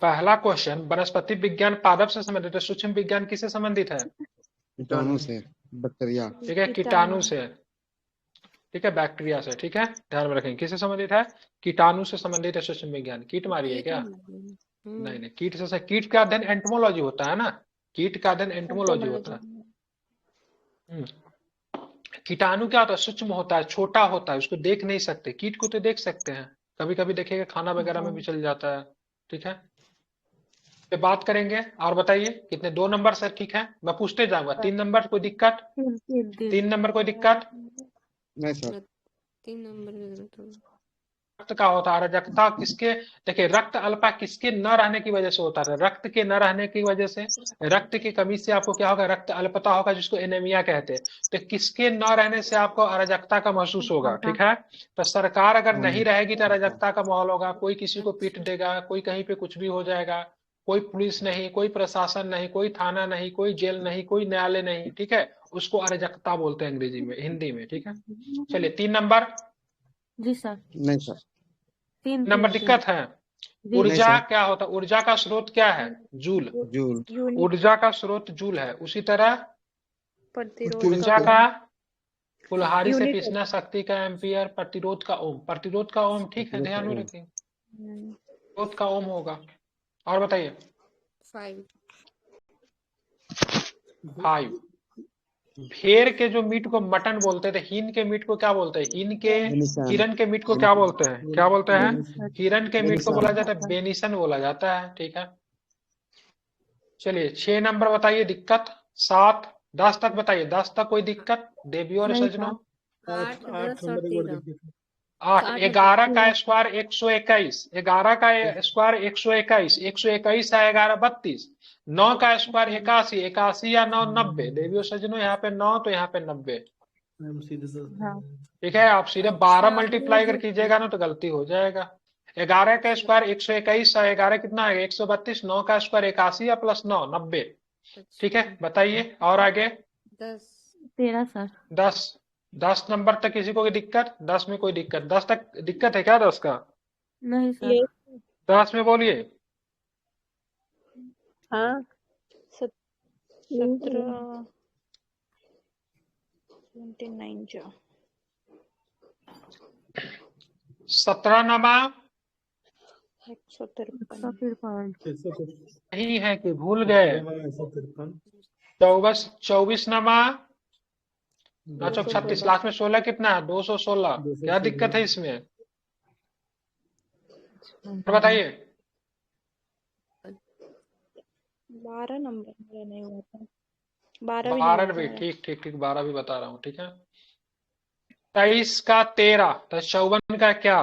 पहला क्वेश्चन, वनस्पति विज्ञान पादप से संबंधित है, सूक्ष्म विज्ञान किससे संबंधित है? कीटाणु से, बैक्टीरिया। ठीक है, कीटाणु से, ठीक है, बैक्टीरिया से, ठीक है, ध्यान में रखेंगे। किससे संबंधित है? कीटाणु से संबंधित है सूक्ष्म विज्ञान। कीट मारी है क्या? नहीं नहीं, कीट से कीट का अध्ययन एंटोमोलॉजी होता है ना, कीट का अध्ययन एंटोमोलॉजी होता है। कीटाणु क्या होता है? सूक्ष्म होता है, छोटा होता है, उसको देख नहीं सकते। कीट को तो देख सकते हैं, कभी कभी देखेंगे खाना वगैरह में भी चल जाता है, ठीक है। पे बात करेंगे। और बताइए कितने? 2 नंबर सर, ठीक है, मैं पूछते जाऊंगा। 3 नंबर कोई दिक्कत? 3 नंबर कोई दिक्कत? नहीं सर। 3 नंबर रक्त का होता है अराजकता किसके? देखिए, रक्त अल्पा किसके न रहने की वजह से होता है? रक्त के न रहने की वजह से, रक्त की कमी से आपको क्या होगा? रक्त अल्पता होगा, जिसको एनीमिया कहते हैं। तो किसके न रहने से आपको अराजकता का महसूस होगा? ठीक है, तो सरकार अगर नहीं रहेगी तो अराजकता का माहौल होगा, कोई किसी को पीट देगा, कोई कहीं पे कुछ भी हो जाएगा, कोई पुलिस नहीं, कोई प्रशासन नहीं, कोई थाना नहीं, कोई जेल नहीं, कोई न्यायालय नहीं, ठीक है, उसको अराजकता बोलते हैं अंग्रेजी में, हिंदी में, ठीक है। चलिए 3 नंबर। जी सर। नहीं सर। 3 नंबर दिक्कत है। जी। ऊर्जा नहीं सर। क्या होता है? ऊर्जा का स्रोत क्या है? जूल। जूल। ऊर्जा का स्रोत जूल है। उसी तरह प्रतिरोध ऊर्जा का कुल्हाड़ी से पीसना शक्ति का एम्पियर, प्रतिरोध का ओम। प्रतिरोध का ओम, ठीक है, ध्यान में रखिए, प्रतिरोध का ओम होगा। और बताइए। 5। भेड़ के जो मीट को मटन बोलते थे, हीन के मीट को क्या बोलते हैं? हीन के, हिरन के मीट को क्या बोलते हैं? क्या बोलते हैं? हिरन के मीट को बोला जाता है बेनिसन बोला जाता है, ठीक है। चलिए 6 नंबर बताइए दिक्कत। 7, 10 तक बताइए, 10 तक कोई दिक्कत? देवी और सजनों। 8 10 और 13 8। 11 का स्क्वायर 121, 11 का स्क्वायर 121, 121 है 11 32, 9 का स्क्वायर 81, 81 या 9 90। देवियों सजनों, यहाँ पे 9 तो यहाँ पे 90, ठीक है। आप सीधे 12 मल्टीप्लाई कर कीजिएगा ना तो गलती हो जाएगा। 11 का स्क्वायर 121 है, 11 कितना है? 132, 9 का स्क्वायर 81 या प्लस 9 90, ठीक है। बताइए और आगे। 10 13 सर। 10 नंबर तक किसी को कोई दिक्कत? 10 में कोई दिक्कत? 10 तक दिक्कत है क्या? 10 का? नहीं सर। 10 में बोलिए। हाँ 17 29 17 नमा 153 नहीं है कि भूल गए? 24 नमा 36, लास्ट में 16 कितना है? 216। क्या दिक्कत है इसमें? बताइए। 12 नंबर मेरा नहीं हुआ था, 12 भी 12 नहीं भी, हुआ था। ठीक ठीक ठीक, 12 भी बता रहा हूँ, ठीक है। 23 का 13, तो 54 का क्या?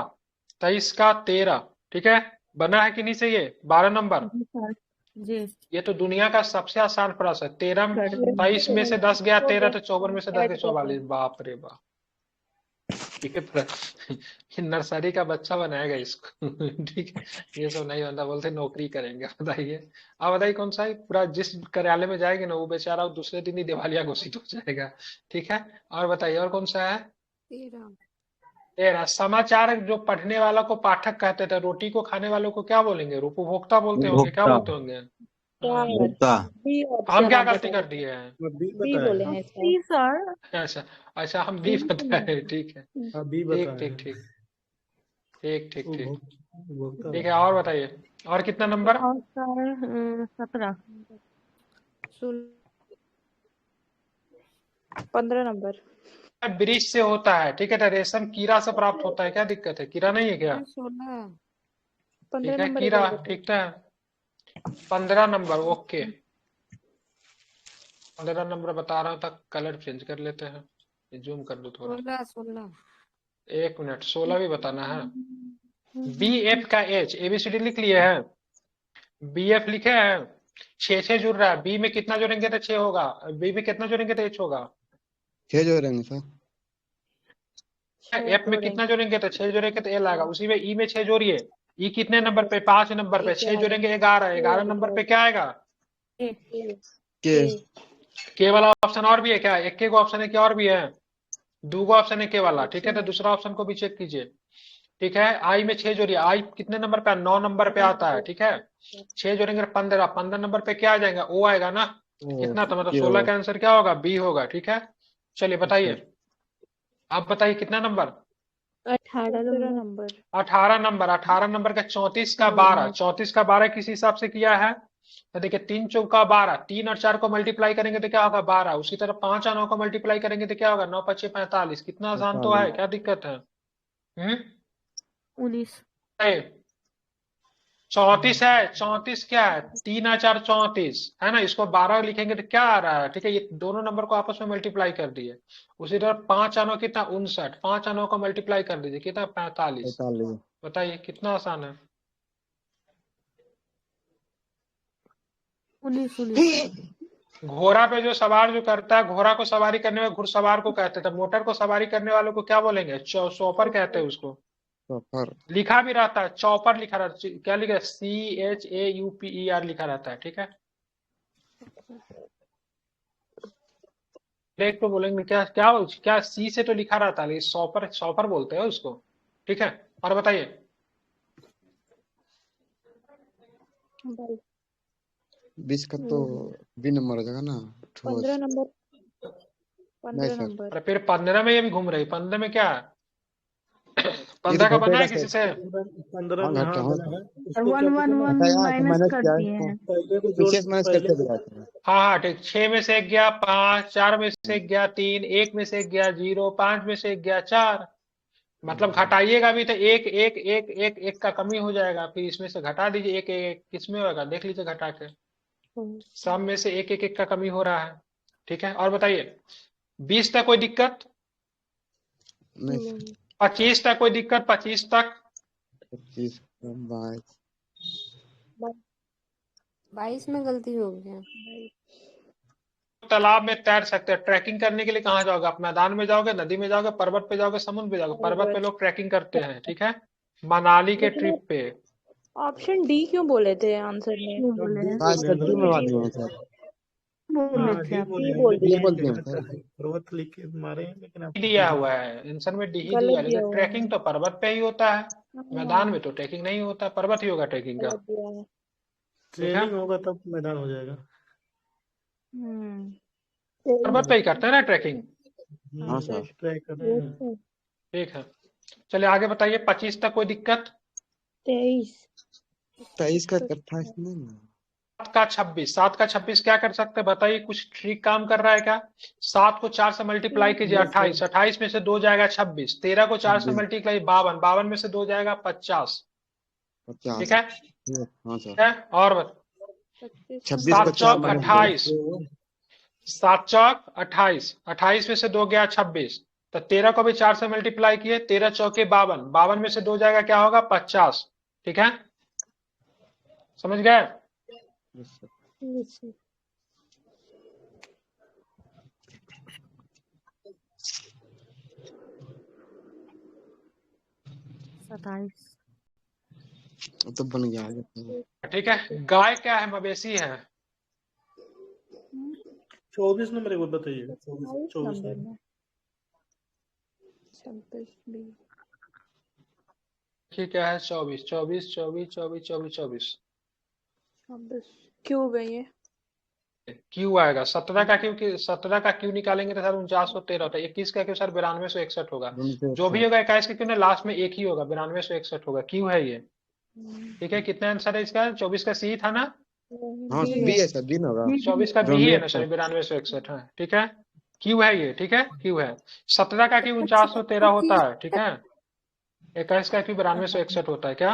23 का 13, ठीक है, बना है कि नहीं? सही है। 12 नंबर जी सर। जी। ये तो दुनिया का सबसे आसान प्रश्न है। 13, 23 में से 10 गया 13, तो 54 में से 10 गया 44। बाप रे बाप, ये नर्सरी का बच्चा बनाएगा इसको। ठीक है, ये सब नहीं बनता, बोलते नौकरी करेंगे। बताइए, आप बताइए कौन सा है? पूरा जिस कार्यालय में जाएंगे ना, वो बेचारा दूसरे दिन ही दिवालिया घोषित हो जाएगा, ठीक है। और बताइए और कौन सा है? 13। समाचार जो पढ़ने वाला को पाठक कहते थे, रोटी को खाने वालों को क्या बोलेंगे? उपभोक्ता बोलते होंगे, क्या बोलते होंगे? हम क्या गलती कर दिए हैं? बी बोले हैं इसका। जी सर। अच्छा अच्छा, हम बी बताए, ठीक है, ठीक ठीक ठीक ठीक ठीक ठीक ठीक है। और बताइए, और कितना नंबर? और सर 17 15 नंबर। वृक्ष से होता है, ठीक है, तो रेशम कीड़ा से प्राप्त होता है। क्या दिक्कत है? कीड़ा नहीं है क्या? 16 ठीक है, कीड़ा, ठीक है। 15 नंबर, ओके। 15 नंबर बता रहा हूँ, तक कलर चेंज कर लेते हैं, जूम कर दो थोड़ा। 16 1 मिनट, 16 भी बताना है। बी एफ का एच, एबीसीडी लिख लिए हैं? बी एफ लिखे हैं? 6 जुड़ रहा है। बी में कितना जोड़ेंगे तो 6 होगा, बी में कितना जोड़ेंगे तो एच होगा? 6 जोड़ेंगे सर। एफ में कितना जोड़ेंगे तो 6 जोड़ेंगे तो एल आएगा। उसी में ई में 6 जोड़िए। ई कितने नंबर पे? 5 नंबर पे। 6 जोड़ेंगे 11, 11 नंबर पे क्या आएगा? के वाला ऑप्शन और भी है क्या? एक ऑप्शन है क्या और भी है? 2 ऑप्शन है के वाला, ठीक है, तो दूसरा ऑप्शन को भी चेक कीजिए, ठीक है। आई में 6 जोड़िए, आई कितने नंबर पे? 9 नंबर पे आता है, ठीक है। 6 जोड़ेंगे 15, 15 नंबर पे क्या आ जाएगा? ओ आएगा ना। कितना? तो मतलब 16 का आंसर क्या होगा? बी होगा, ठीक है। चलिए बताइए, आप बताइए कितना नंबर? 18 नंबर। 18 नंबर। 18 नंबर का 34 का 12, 34 का 12 किस हिसाब से किया है? तो देखिए 3 चौका 12, 3 और 4 को मल्टीप्लाई करेंगे तो क्या होगा? 12। उसी तरह 5 और 9 को मल्टीप्लाई करेंगे तो क्या होगा? 9 5 45। कितना आसान तो है, क्या दिक्कत है? 19। 34 है। 34 क्या है? 3 और 4 34 है ना। इसको 12 लिखेंगे तो क्या आ रहा है? ठीक है, ये दोनों नंबर को आपस में मल्टीप्लाई कर दिए। उसी तरह 5 और 9 कितना? 59। 5 और 9 को मल्टीप्लाई कर दीजिए, कितना? 45। 45। बताइए कितना आसान है? 19। घोड़ा पे जो सवार जो करता है, घोड़ा को सवारी करने में घुड़सवार को कहते थे। मोटर को सवारी करने वालों को क्या बोलेंगे? चौपर कहते हैं उसको। सफर। लिखा भी रहता है, चौपर लिखा रहता है। क्या लिखा है? CHAUPER लिखा रहता है, ठीक है। एक तो बोलेंगे क्या क्या क्या सी से तो लिखा रहता है, लेकिन सॉपर सॉपर बोलते हैं उसको, ठीक है। और बताइए 20 का तो बी नंबर हो जाएगा ना। 15 नंबर। नहीं 15 सर, नंबर। अरे फिर 15 में ये भी घूम रही। 15 में क्या है? ये 15 तो का बना घटेगा है किसी सर। से? 15 हाँ में घटा हाँ हाँ बना सर। है। और उसको क्या 1 1 कीजिए ना, 1 घटाया तो माइनस माइनस कर किया दिए इसको, हैं। पहले को जोड़, पीछे से माइनस पहले करके को दिया था। हाँ हाँ ठीक। 6 में से 1 गया 5, 4 में से 1 गया 3, 1 में से 1 गया 0, 5 में से 1 गया 4। मतलब घटाइएगा भी तो एक एक एक एक एक का कमी हो जाएगा, फिर इसमें से घटा दीजिए। एक एक किसमें होगा देख लीजिए घटा के। सब में से एक एक एक का कमी हो रहा है, ठीक है। और बताइए 20 तक कोई दिक्कत? नहीं सर। 25 तक कोई दिक्कत? 25 तक? 25 22। 22 में गलती हो गया। तालाब में तैर सकते हैं। ट्रैकिंग करने के लिए कहाँ जाओगे आप? मैदान में जाओगे, नदी में जाओगे, पर्वत पे जाओगे, समुद्र पे जाओगे? पर्वत पे लोग ट्रैकिंग करते हैं, ठीक है। मनाली के लेकिन ट्रिप पे। ऑप्शन डी क्यों बोले थे आंसर में? क्यों बोले हैं? हाँ इसका डी में बात नहीं है सर। बोले हाँ थे डी आप? बोले डी हैं, बोल डी दिया लेकिन बोल है। दिया गलत सर। है। पर्वत लिख के मारे हैं, लेकिन आप दिया हुआ है आंसर में, डी ही गलत दिया है। दिया लेकिन हुआ है। ट्रैकिंग तो पर्वत पे ही होता है, मैदान हाँ, में तो ट्रैकिंग नहीं होता। पर्वत ही होगा ट्रैकिंग का, गलत दिया है। ठीक है। ट्रेनिंग होगा तब मैदान हो जाएगा। पर्वत पे ही करते हैं ना ट्रैकिंग, हाँ सर। ट्राई कर रहे हैं। ठीक है। चलिए आगे बताइए 25 तक कोई दिक्कत? 23। 23 का 28 नहीं ना। 7 का 26, 7 का 26 क्या कर सकते हैं बताइए? कुछ ट्रिक काम कर रहा है क्या? 7 को 4 से मल्टीप्लाई कीजिए, 28, 28 में से 2 जाएगा 26, 13 को 4 से 26 मल्टीप्लाई 52, 52 में से 2 जाएगा 50, 50। ठीक है। हाँ ठीक सर। है, और 26 7 को 4 चौक माइनस 28, 7 चौक 28, 28 में से 2 गया 26, तो 13 को भी 4 से मल्टीप्लाई किए, 13 चौके 52, 52 में से 2 जाएगा क्या होगा? 50, ठीक है। समझ गए? कर। 27। तो बन गया आगे। ठीक है। गाय क्या है? मवेशी है। 24 नंबर एक बार बताइए। 24 नंबर नंबर। में 26 बी। ठीक है 24, 24 24 24 24 24 26 क्यूब है ये। क्यू आएगा। 17 का क्यू, 17 का क्यू निकालेंगे तो सर 4913 होता है। 21 का क्यू सर 9261 होगा। जो भी होगा 21 का क्यू ना, लास्ट में एक ही होगा, 9261 होगा। क्यू है ये, ठीक है। कितना आंसर है इसका? 24 का सी था ना, हाँ बी है सर, बी ना होगा। 24 का बी ही है ना सर, 9261 है, ठीक है। क्यू है ये, ठीक है, क्यू है। 17 का क्यू 4913 होता है, ठीक है। 21 का क्यू 9261 होता है क्या?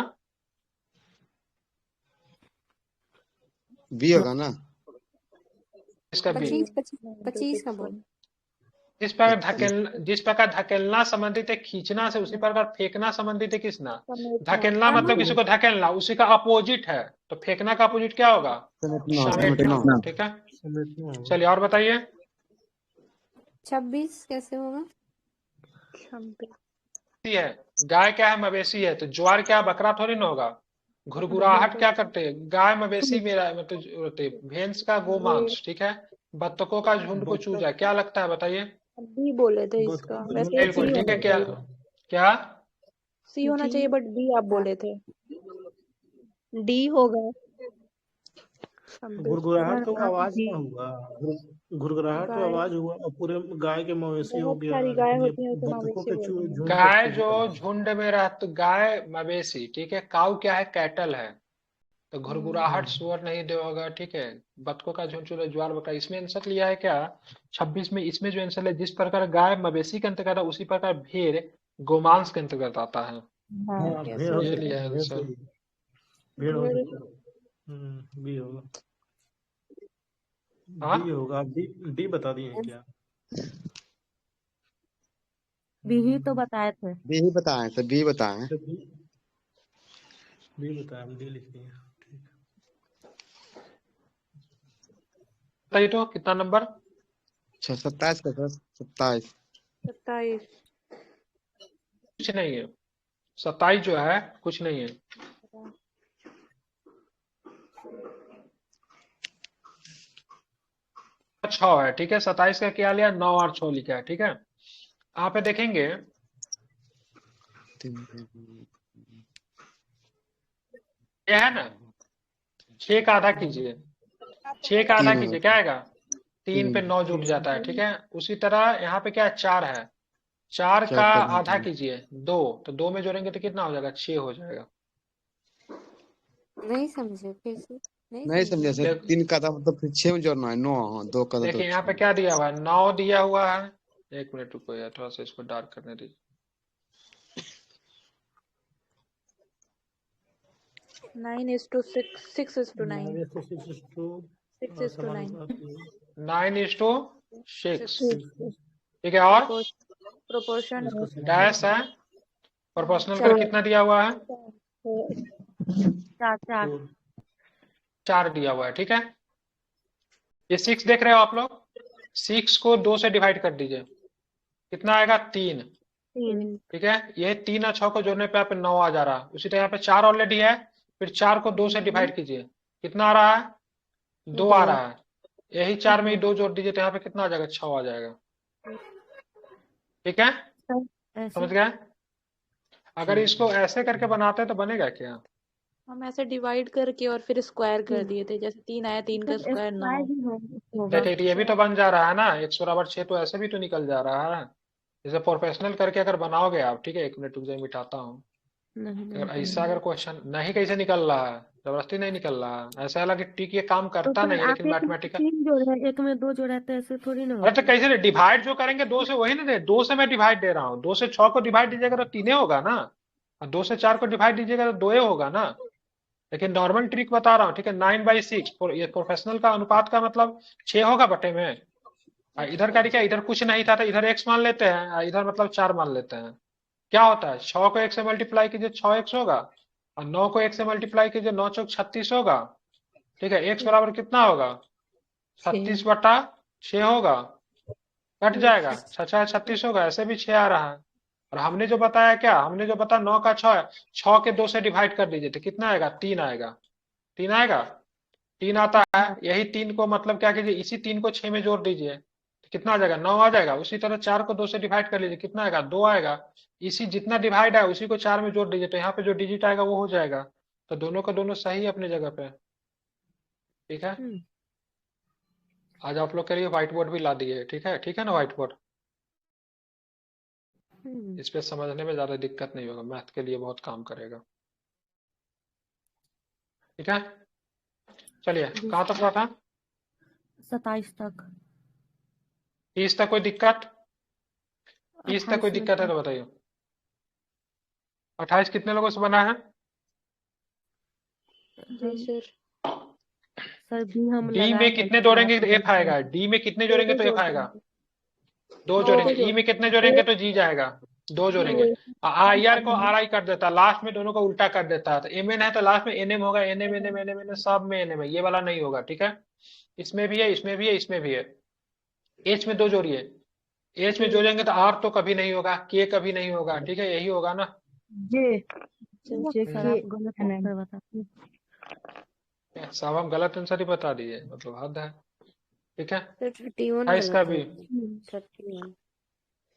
बी होगा ना। इसका बी। 25 का बोल। जिस प्रकार धकेलना संबंधित है खींचना से, उसी प्रकार फेंकना संबंधित है किसना? धकेलना मतलब किसी को धकेलना, उसी का अपोजिट है। तो फेंकना का अपोजिट क्या होगा? समेटना, ठीक है। चलिए और बताइए 26 कैसे होगा? है। गाय क्या है? मवेशी है। तो ज्वार क्या? बकरा थोड़ी ना होगा। घुरघुराहट क्या करते हैं? गाय मवेशी मेरा मतलब भैंस का गोमांस, ठीक है। बत्तखों का झुंड को चूजा, क्या लगता है बताइए? बी बोले थे इसका, वैसे बिल्कुल ठीक है। क्या क्या सी होना डी चाहिए, बट डी आप बोले थे। डी होगा। गुरगुराहट तो आवाज डी का हुआ। गुरगुराहट तो गाय, आवाज हुआ, और पूरे गाय के मवेशी हो बहुत गया, सारी गाय ये होती है तो बतखों मवेशी के बोलेंगे। झुंड गाय के जो झुंड में रहती, गाय मवेशी, ठीक है। काऊ क्या है? कैटल है। तो घुरघुराहट स्वर नहीं दे होगा, ठीक है। बतखों का झुंड, चूल्हा, ज्वार बकरा, इसमें आंसर लिया है क्या? 26 में इसमें जो आंसर है, जिस प्रकार गाय मवेशी के अंतर्गत है, उसी प्रकार भेड़ गोमांस के अंतर्गत आता है। हाँ, भेड़ हो ये सकती लिया है, है भेड़ आंसर। सही, भेड़ हो भेड़। सकती है। बी होगा, हाँ, डी होगा। आप डी बता दिए क्या? बी ही तो बताए थे। बी ही बताए तो बी बताए। तो बी बताया, हम डी लिख दिए। ठीक। बताइए तो कितना नंबर? 27 का सर, 27। 27। कुछ नहीं है। 27 जो है कुछ नहीं है। छह है, ठीक है। 27 का क्या लिया? 9 और 6 लिखा है, ठीक है। यहाँ पे देखेंगे, ये है ना, 6 का आधा कीजिए। 6 का आधा 3 कीजिए, क्या आएगा? 3 पे 3 9 जुट जाता है, ठीक है। उसी तरह यहाँ पे क्या है? 4 है। 4 4 का का आधा कीजिए, 2। तो 2 में जोड़ेंगे तो कितना हो जाएगा? 6 हो जाएगा। नहीं समझे, फिर से नहीं समझे सर। देख 3 का था मतलब फिर 6 में जोड़ना है 9। हाँ, 2 का था तो देखिए यहाँ पे 6। क्या दिया हुआ है? 9 दिया हुआ है। एक मिनट रुको यार, थोड़ा सा इसको डार्क करने दीजिए। 9:6, 6:9, 6:9, समानुपाती 9:6, 6. ठीक है। और प्रोपोर्शन डैश है, प्रोपोर्शनल कर 4। कितना दिया हुआ है? 4 4 दिया हुआ है, ठीक है। ये 6 देख रहे हो आप लोग? 6 को 2 से डिवाइड कर दीजिए, कितना आएगा? 3, 3 ठीक है। ये 3 और 6 को जोड़ने पे यहाँ पे 9 आ जा रहा है। उसी तरह यहाँ पे 4 ऑलरेडी है, फिर 4 को 2 से डिवाइड कीजिए, कितना आ रहा है? 2 आ रहा है। यही 4 में ही 2 जोड़ दीजिए, तो यहाँ पे कितना आ जाएगा? 6 आ जाएगा, ठीक है। ऐसे समझ गए? अगर इसको ऐसे करके बनाते हैं तो बनेगा क्या? हम ऐसे डिवाइड करके और फिर स्क्वायर कर दिए थे, जैसे 3 आया, 3 का स्क्वायर 9। स्क्वायर भी होगा। देखिए ये भी तो बन जा रहा है ना, 100/6 तो ऐसे भी तो निकल जा रहा है। जैसे प्रोफेशनल करके अगर बनाओगे आप, ठीक है। 1 मिनट रुक जाइए, मिटाता हूँ। नहीं अगर ऐसा अगर क्वेश्चन नहीं, कैसे निकल रहा है? जबरदस्ती नहीं निकल रहा है। ऐसा लगा कि टिक ये काम तो करता सर नहीं है, आप लेकिन एक में मैथमेटिकल। 3 जोड़े, एक में 2 जोड़े, तो ऐसे थोड़ी ना अरे तो होता है। कैसे डिवाइड जो करेंगे 2 से, वही ना दे। 2 से मैं डिवाइड दे रहा हूँ, 2 से 6 को डिवाइड दीजिएगा तो 3 होगा ना, और 2 से 4 को डिवाइड दीजिएगा तो 2 होगा ना। लेकिन नॉर्मल ट्रिक बता रहा हूँ, ठीक है। 9/6 ये प्रोफेशनल का अनुपात का मतलब 6 होगा बटे में। इधर का क्या, इधर कुछ नहीं था तो इधर x मान लेते हैं, इधर मतलब 4 मान लेते हैं। क्या होता है? 6 को 1 से मल्टीप्लाई कीजिए, 6x होगा। और 9 को 1 से मल्टीप्लाई कीजिए, 9 चौक 36 होगा, ठीक है। x बराबर कितना होगा? 36/6 होगा। कट जाएगा, 6 36 होगा, ऐसे भी 6 आ रहा है। और हमने जो बताया क्या, हमने जो बताया 9 का 6 है, 6 के 2 से डिवाइड कर दीजिए तो कितना आएगा? 3 आएगा। 3 आएगा, 3 आता है। यही 3 को मतलब क्या कीजिए, इसी 3 को 6 में जोड़ दीजिए तो कितना आ जाएगा? 9 आ जाएगा। उसी तरह 4 को 2 से डिवाइड कर लीजिए, कितना आएगा? 2 आएगा। इसी जितना डिवाइड है उसी को 4 में जोड़ दीजिए, तो यहाँ पे जो डिजिट आएगा वो हो जाएगा। तो दोनों का दोनों सही है अपनी जगह पे, ठीक है। आज आप लोग के लिए व्हाइट बोर्ड भी ला दिए, ठीक है। ठीक है ना, व्हाइट बोर्ड। इस पे समझने में ज्यादा दिक्कत नहीं होगा, मैथ के लिए बहुत काम करेगा, ठीक है। चलिए, कहाँ तक हुआ था? 27 तक। 30 तक कोई दिक्कत? 30 तक कोई 28 में दिक्कत है तो बताइए। 28 कितने लोगों से बना है? जी सर। सर भी हम डी लगाए में हैं, कितने इसके जोड़ेंगे बाद तो एफ आएगा। डी में कितने जोड़ेंगे तो एफ आएगा? 2 जोड़ेंगे। ई में कितने जोड़ेंगे तो जी जाएगा? 2 जोड़ेंगे। आई आर को आर आई कर देता है, लास्ट में दोनों को उल्टा कर देता है। तो एम एन है तो लास्ट में एन एम होगा। N M N M N M सब में एन एम है, ये वाला नहीं होगा, ठीक है। इसमें भी है, इसमें भी है, इसमें भी है। एच में 2 जोड़िए। एच में जोड़ेंगे तो आर तो कभी नहीं होगा, के कभी नहीं होगा, ठीक है। यही होगा ना। जे सर आप गलत आंसर बताते हैं। सब हम गलत आंसर ही बता दिए, मतलब हद है, ठीक है। तो 31 28 का गलत भी। है। 31।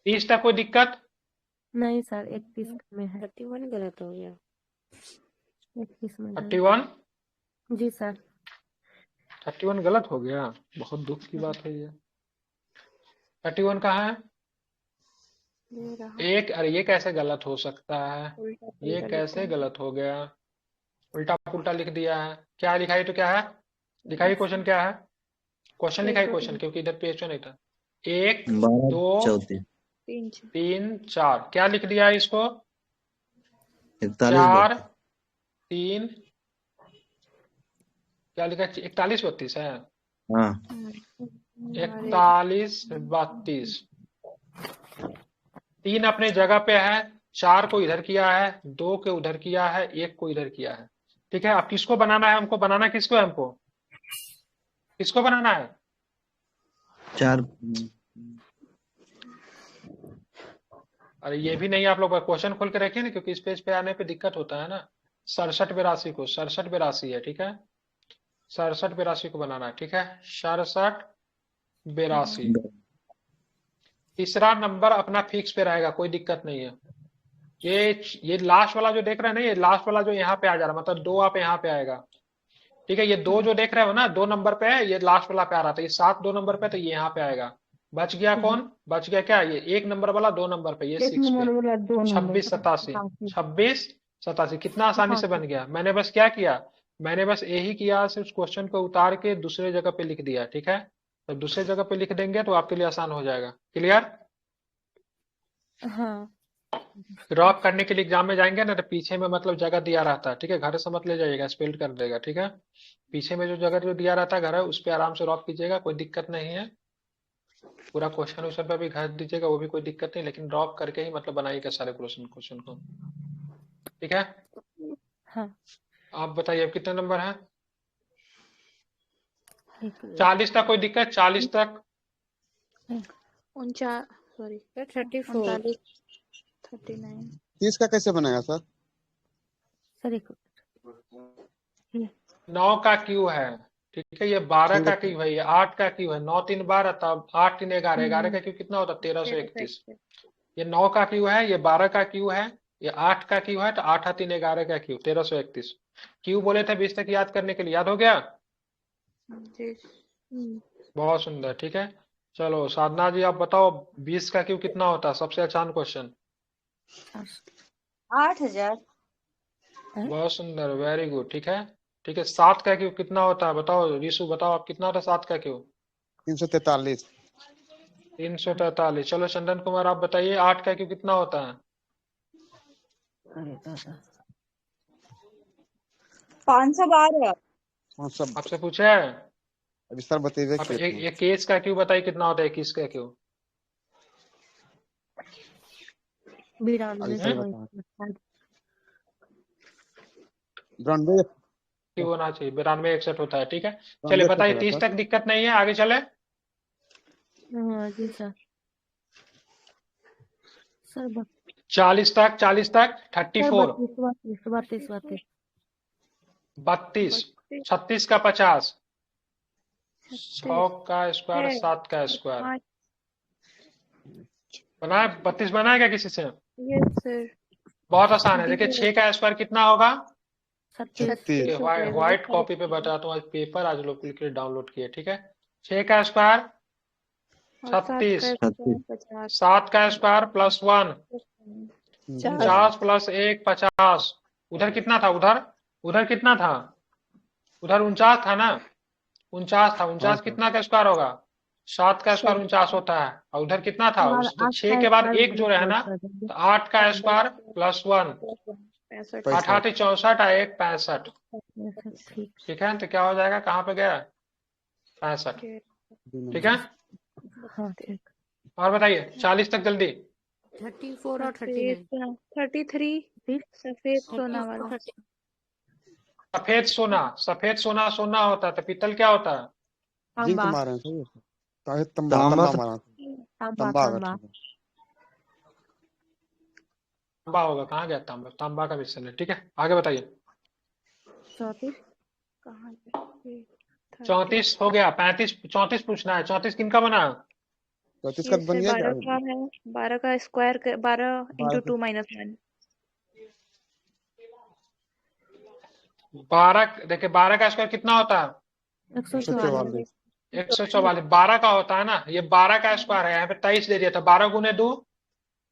30 तक कोई दिक्कत? नहीं सर 31 में है, 31 गलत हो गया। 31 में गलत। 31 जी सर। 31 गलत हो गया, बहुत दुख की बात है ये। 31 कहाँ है? ये रहा। एक, अरे ये कैसे गलत हो सकता है? उल्टा ये पुल्टा कैसे लिखा है। गलत हो गया? उल्टा पुल्टा लिख दिया है। क्या लिखाई तो क्या है? लिखाई क्वेश्चन क्या है? क्वेश्चन लिखाई क्वेश्चन, क्योंकि इधर पेज नहीं था। 1 12 2 34 3 3 4, क्या लिख दिया है इसको? 41 4 32 3, क्या लिखा है? 41 32 है। हाँ 41 32, 3 अपने जगह पे है, 4 को इधर किया है, 2 को उधर किया है, 1 को इधर किया है। ठीक है, अब किसको बनाना है हमको? बनाना किसको है हमको? किसको बनाना है? 4 अरे ये भी नहीं, आप लोग क्वेश्चन खोल के रखिए ना, क्योंकि इस पेज पे आने पे दिक्कत होता है ना। 67 82 को, 67 82 है, ठीक है। 67 82 को बनाना है, ठीक है। 67 82, तीसरा नंबर अपना फिक्स पे रहेगा, कोई दिक्कत नहीं है। ये लास्ट वाला जो देख रहे हैं ना, ये लास्ट वाला जो यहाँ पे आ जा रहा है, मतलब 2 आप यहाँ पे आएगा। ठीक है, ये 2 जो देख रहे हो ना, 2 नंबर पे है, ये लास्ट वाला पे आ रहा था। ये 7 2 नंबर पे, तो ये यहाँ पे आएगा। बच गया कौन? बच गया क्या? ये 1 नंबर वाला 2 नंबर पे, ये 6 पे। 26 87, 26 87, कितना आसानी से बन गया। मैंने बस क्या किया? मैंने बस यही किया, सिर्फ क्वेश्चन को उतार के दूसरे जगह पे लिख दिया। ठीक है, तो दूसरे जगह पे लिख देंगे तो आपके लिए आसान हो जाएगा। क्लियर? हाँ ड्रॉप करने के लिए एग्जाम में जाएंगे ना, तो पीछे में मतलब जगह दिया रहता है। ठीक है, घर से मत ले जाइएगा, स्पेल कर देगा। ठीक है, पीछे में जो जगह जो दिया रहता है घर है, उस पर आराम से ड्रॉप कीजिएगा, कोई दिक्कत नहीं है। पूरा क्वेश्चन उस पर भी घर दीजिएगा, वो भी कोई दिक्कत नहीं, लेकिन ड्रॉप करके ही मतलब बनाइएगा सारे क्वेश्चन को। ठीक है, हाँ। आप बताइए अब कितने नंबर है? 40 तक कोई दिक्कत? 40 तक 49 सॉरी 34 39 39 30 का कैसे बनेगा सर? सर एक 9 का क्यू है। ठीक है, ये 12 का क्यू है, ये 8 का क्यू है। 9 3 12, तब 8 3 11, 11 का क्यू कितना होता है? 1331। ये 9 का क्यू है, ये 12 का क्यू है, ये 8 का क्यू है, तो 8 3 11 का क्यू 1331। क्यू बोले थे 20 तक याद करने के लिए, याद हो गया? जी। बहुत सुंदर। ठीक है, चलो साधना जी आप बताओ, 20 का क्यू कितना होता है? सबसे आसान क्वेश्चन। 8000। बहुत सुंदर, वेरी गुड। ठीक है, ठीक है। 7 का क्यू कितना होता है? बताओ ऋषु, बताओ आप, कितना होता है 7 का क्यू? 343। 343। चलो चंदन कुमार आप बताइए, 8 का क्यू कितना होता है? 512। सब आपसे पूछा है? अभी सर बताइए आप खेत में। एक केस का क्यू बताइए कितना होता है? 21 का क्यू? 92 सही बताएं। 92 क्यू होना चाहिए, 92 61 होता है। ठीक है, चलिए बताइए। 30 तक दिक्कत नहीं है, आगे चले। हाँ जी सर। सर 40 तक, 40 तक 34 32 32 36 का 50, 100 का स्क्वायर, 7 का स्क्वायर बनाए। 32 बनाए क्या किसी से? Yes sir. बहुत आसान है, देखिए 6 का स्क्वायर कितना होगा? 36। व्हाइट कॉपी पे बताता हूँ, आज पेपर आज लोग के डाउनलोड किए। ठीक है, 6 का स्क्वायर 36, 7 का स्क्वायर प्लस 1 50 प्लस 1 50। उधर कितना था? उधर कितना था? उधर 49 था ना? 49 था। 49 कितना का स्क्वायर होगा? 7 का स्क्वायर 49 होता है। और उधर कितना था? तो 6 के बाद 1 जोड़े है ना, तो 8 का स्क्वायर प्लस 1, 8 8 64, 1 65। ठीक है, तो क्या हो जाएगा? कहाँ पे गया? 65। ठीक है, हाँ ठीक। और बताइए 40 तक जल्दी। 34 और 39 33 सफेद सोना वाला। सफेद सोना, सफेद सोना सोना होता है, तो पीतल क्या होता है? जिंक मारे हैं सही है। ताकि तंबा मारा। तंबा तांबा होगा। कहाँ गया तांबा? तांबा का मिश्रण है। ठीक है, आगे बताइए। 34 हो गया। 35 34 पूछना है। 34 किनका बना? 34 ये का बन से गया क्या? 12 का है, 12 का स्क्वायर 12 12 इंटू 2 माइनस 1। 12 देखिए 12 का स्क्वायर कितना होता है? 144 144। 12 का होता है ना, ये 12 का स्क्वायर है, यहाँ पे 23 दे दिया था। 12 गुने 2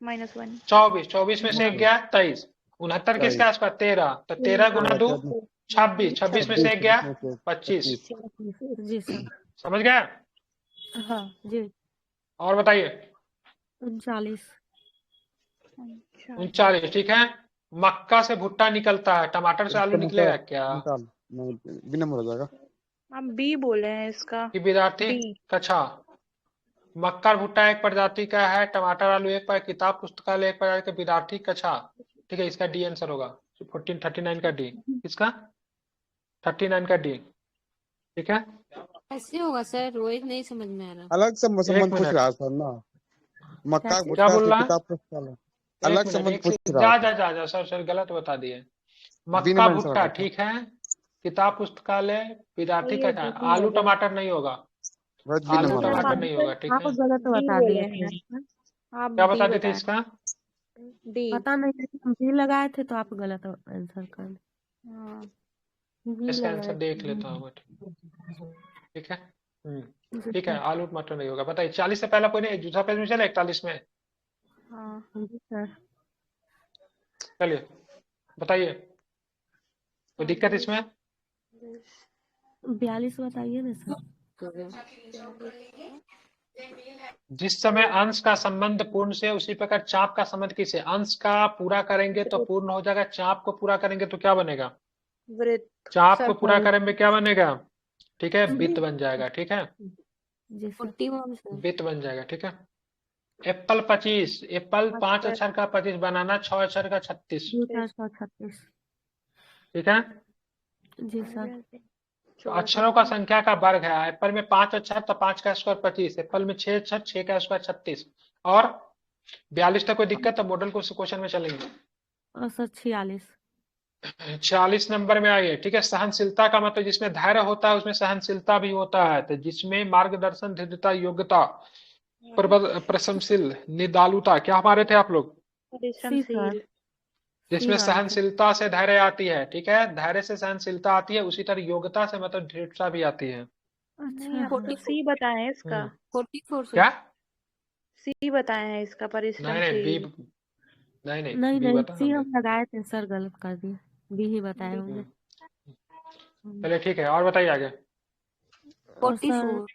माइनस 1। 24, 24 में से एक गया 23। 69 किसका स्क्वायर? 13, तो 13 गुना 2 26, 26 में से एक गया 25। जी सर। समझ गया? हाँ जी। और बताइए। 39 39, ठीक है। मक्का से भुट्टा निकलता है, टमाटर से आलू निकलेगा क्या? निकाल, नहीं बी नंबर हो जाएगा। आप बी बोले हैं इसका। कि विद्यार्थी डी। कक्षा। मक्का और भुट्टा एक प्रजाति का है, टमाटर आलू एक पर, किताब पुस्तकालय एक प्रजाति का, विद्यार्थी कक्षा। ठीक है, इसका डी आंसर होगा। 39 का डी। किसका? 39 का डी। ठीक है। ऐसे होगा सर, रोहित नहीं समझ में आ रहा। अलग से एक संबंध पूछ मिनट। रहा है सर ना, मक्का क्या भुट्टा बोल से रहा है? किताब पुस्तकालय एक अलग मिनट, संबंध एक पूछ से रहा जा है। जा जा जा सर गलत बता दिए। बी मक्का नंबर आंसर भुट्टा होगा। ठीक है, किताब पुस्तकालय विद्यार्थी ये का। डी आलू होगा। टमाटर नहीं होगा, वह बी आलू नंबर होगा। टमाटर नहीं होगा। ठीक आप है, गलत डी बता बोले दिए हैं। थे। आप क्या डी बता दिए थे बताएं। इसका? डी। पता नहीं, हम भी लगाए थे तो आप गलत आंसर कर हाँ। भी इसका लगाए आंसर देख थे। लेता हूँ मैं। ठीक है। ठीक है, आलू टमाटर नहीं होगा। बताइए, 40 से पहला कोई नहीं? दूसरा पेज में चले 41 में। हाँ। जी सर। चलिए बताइए, कोई दिक्कत इसमें? 42 बताइए ना सर। जिस समय अंश का संबंध पूर्ण से, उसी प्रकार चाप का संबंध किसे? अंश का पूरा करेंगे तो पूर्ण हो जाएगा, चाप को पूरा करेंगे तो क्या बनेगा? वृत्त। चाप को पूरा करेंगे क्या बनेगा? ठीक है, वित्त बन जाएगा। ठीक है, जी सर। 41 सर। वित्त बन जाएगा। ठीक है। एप्पल 25, एप्पल 5 अक्षर का 25 बनाना, 6 अक्षर का 36। 36 ठीक है, जी सर। तो अक्षरों का संख्या का वर्ग है। एप्पल में 5 अक्षर तो 5 का स्क्वायर 25, एप्पल में 6 अक्षर 6 का स्क्वायर 36, और 42 तक कोई दिक्कत? तो मॉडल क्वेश्चन में चलेंगे। और सर 46 46 नंबर में आइए। ठीक है, सहनशीलता का मतलब जिसमें धैर्य होता है उसमें सहनशीलता भी होता है। तो जिसमें मार्गदर्शन, धैर्यता, योग्यता, प्रशंसिल, निदालुता, क्या हमारे थे आप लोग? परिश्रमशील। जिसमें सी वाला सहनशीलता से धैर्य आती है। ठीक है, धैर्य से सहनशीलता आती है, उसी तरह योग्यता से मतलब दृढ़ता भी आती है। नहीं, अच्छा आप तो सी बताए हैं इसका। 44 सर। क्या? सी बताए हैं इसका, नहीं बी, परिश्रमशील। नहीं बी नहीं बता सी हमने। हम लगाए थे सर, गलत कर दिए। बी ही बताए होंगे। चलिए ठीक है, और बताइए आगे। और 44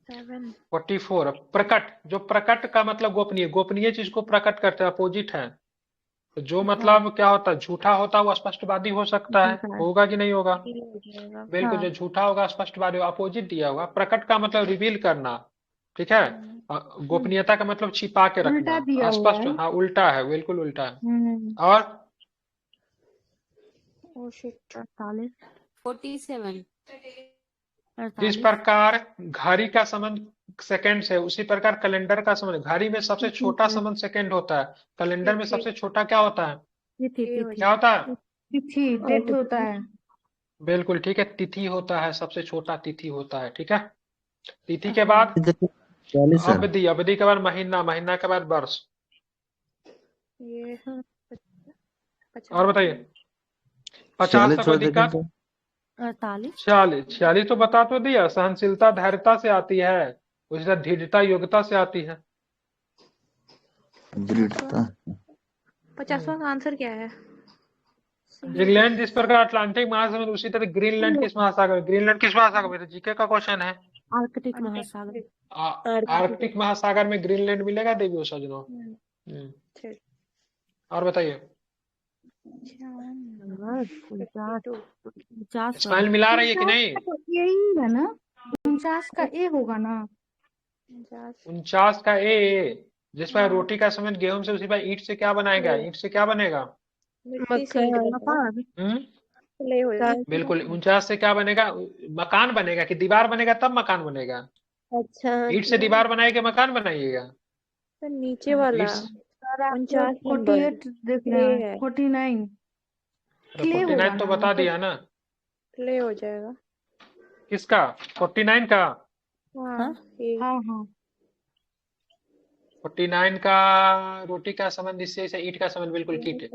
7। 44 प्रकट। जो प्रकट का मतलब गोपनीय, गोपनीय चीज को प्रकट करते हैं, अपोजिट है। तो जो मतलब क्या होता है? झूठा होता है वो स्पष्टवादी हो सकता है, झूठा है। होगा कि नहीं होगा? डी हो जाएगा। बिल्कुल, जो झूठा होगा स्पष्टवादी, अपोजिट दिया होगा। प्रकट का मतलब रिवील करना। ठीक है, गोपनीयता का मतलब छिपा के उल्टा दिया रखना, हुआ स्पष्ट। है। हाँ, उल्टा है, बिल्कुल उल्टा है। और ओ शिट। 48 47 जिस प्रकार घड़ी का संबंध सेकंड से, उसी प्रकार कैलेंडर का संबंध, घड़ी में सबसे छोटा संबंध सेकंड होता है, कैलेंडर में सबसे छोटा क्या होता है? तिथि क्या होता है? तिथि डेट होता है। बिल्कुल ठीक है, तिथि होता है, सबसे छोटा तिथि होता है। ठीक है, तिथि के बाद 40 सर। अवधि, अवधि के बाद महीना, महीना के बाद वर्ष। ये और बताइए। 50 46 का कोई छोड़ देंगे दिक्कत? तो 48 46 तो बता तो दिया, सहनशीलता धैर्यता से आती है, उसी तरह धीरता योग्यता से आती है। दृढ़ता। 50वां का आंसर क्या है? इंग्लैंड जिस प्रकार अटलांटिक महासागर, उसी तरह ग्रीनलैंड किस महासागर? ग्रीनलैंड किस महासागर में? तो जीके का क्वेश्चन है। आर्कटिक महासागर। आर्कटिक महासागर में ग्रीनलैंड मिलेगा देवी सजनों। ठीक। और बताइए। 49 स्माइल मिला रही है कि नहीं? यही है ना, 49 का ए होगा ना। 49 का ए। जिस पर रोटी का समझ गेहूं से, उसी पर ईंट से क्या बनाएगा? ईंट से क्या बनेगा? मिट्टी से ले होएगा। बिल्कुल, 49 से क्या बनेगा? मकान बनेगा कि दीवार बनेगा? तब मकान बनेगा। अच्छा, ईंट से दीवार बनाएगा, मकान बनाइएगा? तो नीचे वाला 49 नंबर 48 देख रहे हैं। 49 तो 49 तो बता दिया ना। ले हो जाएगा। किसका? 49 का? हाँ। हाँ हाँ 49 का रोटी का संबंध इससे से ईट का संबंध बिल्कुल कीट।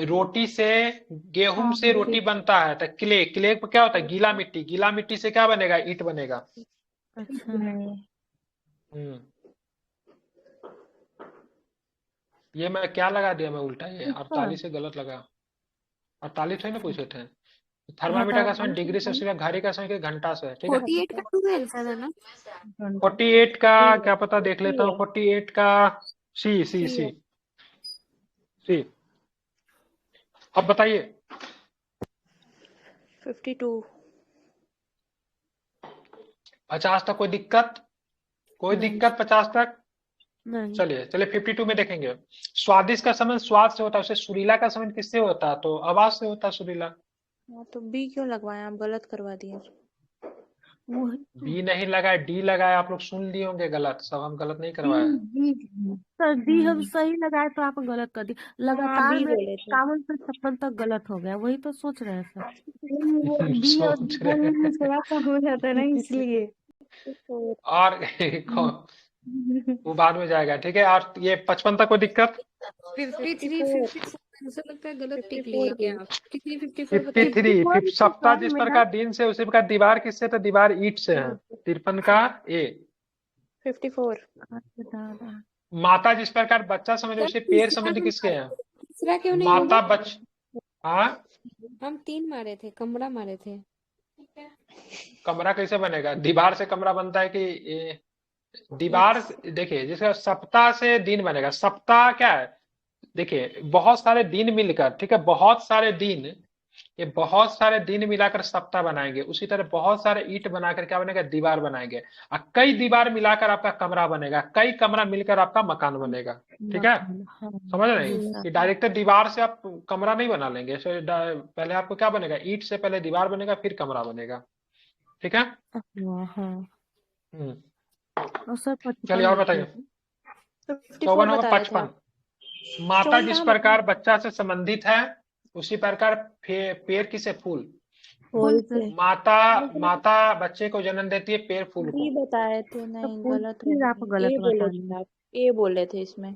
रोटी से गेहूं से रोटी बनता है तो क्ले पर क्या होता है गीला मिट्टी से क्या बनेगा ईट बनेगा। अच्छा हम्म ये मैं क्या लगा दिया मैं उल्टा ये 48 से गलत लगा। 48 है ना पूछे थे। थर्मामीटर का समय डिग्री से उसके बाद घड़ी का समय के घंटा से है ठीक है। 48 का 2 आंसर है ना। 48 का क्या पता देख लेता हूँ। 48 का सी अब बताइए 52 50 तक कोई दिक्कत 50 तक। नहीं चलिए 52 में देखेंगे। स्वादिष्ट का संबंध स्वाद से होता है उसे सुरीला का संबंध किससे होता है तो आवाज से होता है सुरीला। हाँ तो बी क्यों लगवाए आप गलत करवा दिए। वो बी नहीं लगाए डी लगाए आप लोग सुन लिए होंगे गलत सब हम गलत नहीं करवाए। सर डी हम सही लगाए तो आप गलत कर दिए। हाँ लगातार बी में बोले थे। 51 से 56 तक गलत हो गया वही तो सोच रहे हैं सर। वो डी और सोच बोलने रहे में थोड़ा सा हो जाता है ना इसलिए। और वो बाद में जाएगा ठीक है। और ये 55 तक कोई दिक्कत। 53 54 ऐसा लगता है गलत टिक लिए क्या आप। 53 54 बताइए। 53 सप्ताह जिस प्रकार दिन से उसी प्रकार दीवार किससे तो दीवार ईंट से है। 53 का ए। 54 माता जिस प्रकार बच्चा समझ उसे पैर समझ किसके हैं। तीसरा क्यों नहीं माता होगा। हाँ हम 3 मारे थे कमरा मारे थे। कमरा कैसे बनेगा दीवार से कमरा बनता है कि दीवार देखिए जिसका सप्ताह से दिन बनेगा। सप्ताह क्या है देखिए बहुत सारे दिन मिलकर ठीक है बहुत सारे दिन ये बहुत सारे दिन मिलाकर सप्ताह बनाएंगे। उसी तरह बहुत सारे ईंट बनाकर क्या बनेगा दीवार बनाएंगे। और कई दीवार मिलाकर आपका कमरा बनेगा कई कमरा मिलकर आपका मकान बनेगा ठीक है। समझ रहे हैं कि डायरेक्ट दीवार से आप कमरा नहीं बना लेंगे। पहले आपको क्या बनेगा ईंट से पहले दीवार बनेगा फिर कमरा बनेगा ठीक है। चलिए और बताइए 54 होगा 55। माता जिस प्रकार बच्चा से संबंधित है उसी प्रकार पेड़ किसे फूल। माता बच्चे को जन्म देती है पेड़ फूल को। बी बताए थे नहीं गलत फिर आप हो गलत ए बोले बता थे आप ए बोले थे इसमें।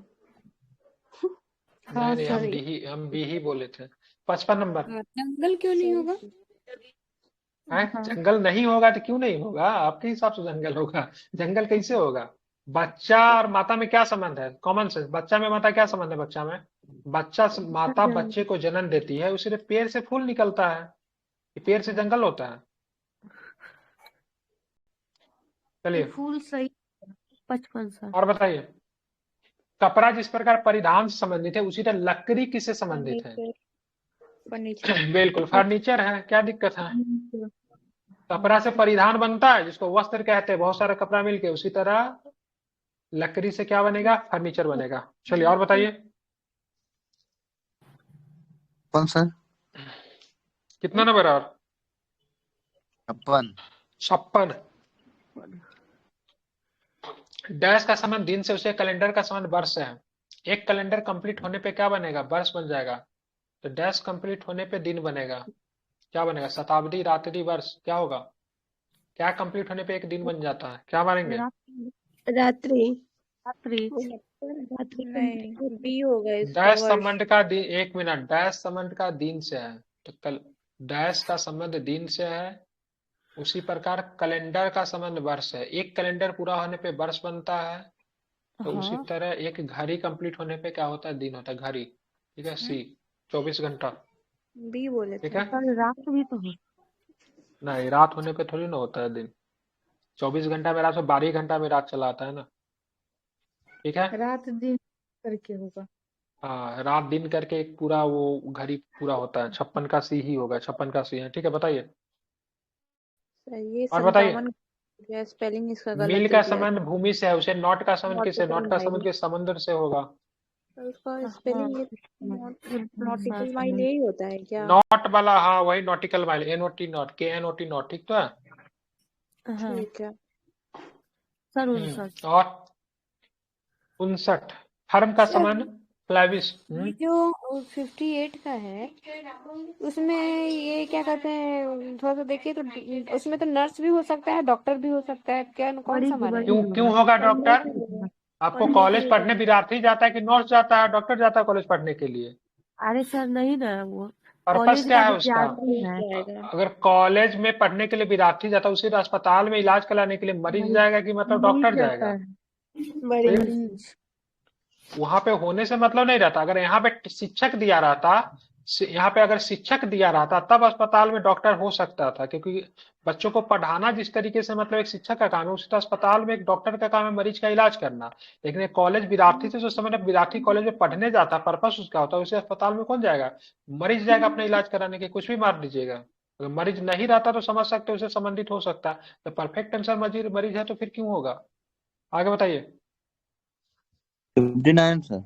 हाँ नहीं सर हम बी ही बोले थे। 55 नंबर जंगल क्यों नहीं होगा। है जंगल नहीं होगा तो क्यों नहीं होगा आपके हिसाब से जंगल होगा। जंगल कैसे होगा। बच्चा और माता में क्या संबंध है कॉमन सेंस। बच्चा में माता क्या संबंध है बच्चा में माता बच्चे को जन्म देती है उसी पेड़ से फूल निकलता है। पेड़ से जंगल होता है। चलिए फूल सही 55 सर। और बताइए कपड़ा जिस प्रकार परिधान से संबंधित है उसी तरह लकड़ी किससे संबंधित है। फर्नीचर बिल्कुल फर्नीचर है क्या दिक्कत है। कपड़ा से परिधान बनता है जिसको वस्त्र कहते हैं बहुत सारा कपड़ा मिलके उसी तरह लकड़ी से क्या बनेगा फर्नीचर बनेगा। चलिए और बताइए कौन सर कितना नंबर और 56 डैश का संबंध दिन से उसे कैलेंडर का संबंध वर्ष से है। एक कैलेंडर कंप्लीट होने पे क्या बनेगा वर्ष बन जाएगा। तो डैश कंप्लीट होने पे दिन बनेगा क्या बनेगा शताब्दी रात्रि वर्ष क्या होगा। क्या कंप्लीट होने पे एक दिन बन जाता है क्या मारेंगे। रात्रि नहीं बी हो गए डैश संबंध का दिन 1 मिनट डैश संबंध का दिन से है तो कल डैश का संबंध दिन से है उसी प्रकार कैलेंडर का संबंध वर्ष है। एक कैलेंडर पूरा होने पे वर्ष बनता है तो उसी तरह एक घड़ी कंप्लीट होने पे क्या होता है दिन होता है घड़ी ठीक है। सी 24 घंटा बी बोले ठीक थे। है। रात भी तो हो नहीं रात होने पे थोड़ी ना होता है दिन। 24 घंटा में रात में 12 घंटा में रात चला आता है ना ठीक है। रात दिन करके होगा। हाँ रात दिन करके एक पूरा वो घड़ी पूरा होता है 56 का सी ही होगा 56 का सी है ठीक है। बताइए ये और बताइए 57 स्पेलिंग इसका गलत मील दे का दिया संबंध भूमि से है उसे नॉट का संबंध किससे Nautical नॉट का mile। संबंध किस समुद्र से होगा। तो उसका स्पेलिंग नॉटिकल माइल यही होता है क्या। नॉट वाला हाँ वही nautical mile NOT not KNOT not ठीक तो है। ठीक है सर और 59 फर्म का संबंध फ्लैविस। ये जो 58 का है उसमें ये क्या कहते हैं थोड़ा सा देखिए तो उसमें तो नर्स भी हो सकता है डॉक्टर भी हो सकता है क्या कौन सा हमारा है? क्यों होगा डॉक्टर आपको पढ़ने कॉलेज के पढ़ने विद्यार्थी जाता है कि नर्स जाता है, डॉक्टर जाता है कॉलेज पढ़ने के लिए? अरे सर नहीं ना, वो पर्पस कॉलेज क्या का है उसका? विद्यार्थी है। जाएगा। अगर कॉलेज में पढ़ने के लिए विद्यार्थी जाता है, उसी अस्पताल में इलाज कराने के लिए मरीज मरीज जाएगा कि मतलब मरीज डॉक्टर जाता जाएगा? है, मरीज। मरीज। वहां पे होने से मतलब नहीं रहता। अगर यहाँ पे शिक्षक दिया रहता, यहाँ पे अगर शिक्षक दिया रहता तब अस्पताल में डॉक्टर हो सकता था, क्योंकि बच्चों को पढ़ाना जिस तरीके से मतलब एक शिक्षक का काम है, उसी तरह अस्पताल में एक डॉक्टर का काम है मरीज का इलाज करना। लेकिन एक कॉलेज विद्यार्थी से जो समय विद्यार्थी कॉलेज में पढ़ने जाता है, पर्पस उसका होता है, उसे अस्पताल में कौन जाएगा? मरीज जाएगा अपना इलाज कराने के। कुछ भी मार दीजिएगा, अगर मरीज नहीं रहता तो समझ सकते उसे संबंधित हो सकता है। तो परफेक्ट आंसर मरीज मरीज है तो फिर क्यों होगा? आगे बताइए। 59 सर।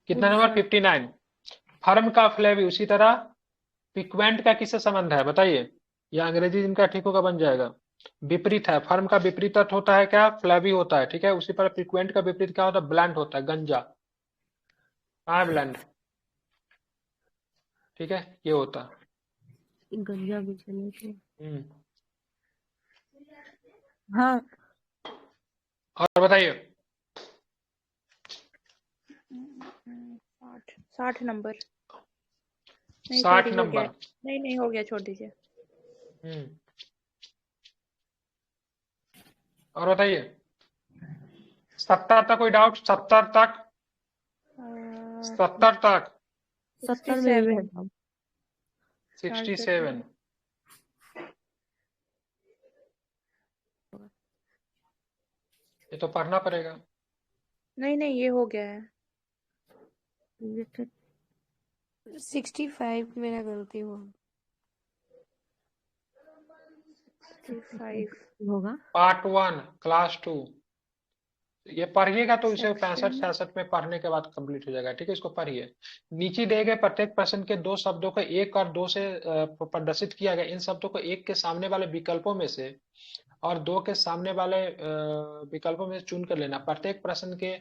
कितना गुड नंबर? सर। 59। फर्म का फ्लेवी उसी तरह पिक्वेंट का किससे संबंध है बताइए? या अंग्रेजी जिनका ठीक होगा बन जाएगा। विपरीत है, फर्म का विपरीत अर्थ होता है क्या? फ्लेवी होता है, ठीक है। उसी पर पिक्वेंट का विपरीत क्या होता है? ब्लैंड होता है, गंजा। कहाँ है ब्लैंड? ठीक है, ये होता है। गंजा भी चले थे। हाँ, हाँ और बताइए। 60 नंबर। नहीं 60 सॉरी, हो गया। नंबर। नहीं हो गया, छोड़ दीजिए। और बताइए। 70 तक कोई डाउट? 70 तक? 70 तक? 70 में भी है 67। हम। 67। ये तो पढ़ना पड़ेगा। नहीं ये हो गया है। 65 मेरा गलती हुआ। 65 होगा। पार्ट 1 क्लास 2 ये पढ़िएगा तो इसे 65 सेक्शन। 66 में पढ़ने के बाद कंप्लीट हो जाएगा, ठीक है। इसको पढ़िए। नीचे दिए गए प्रत्येक प्रश्न के दो शब्दों को 1 और 2 से प्रदर्शित किया गया। इन शब्दों को 1 के सामने वाले विकल्पों में से और 2 के सामने वाले विकल्पों में से चुन कर लेना। प्रत्येक प्रश्न के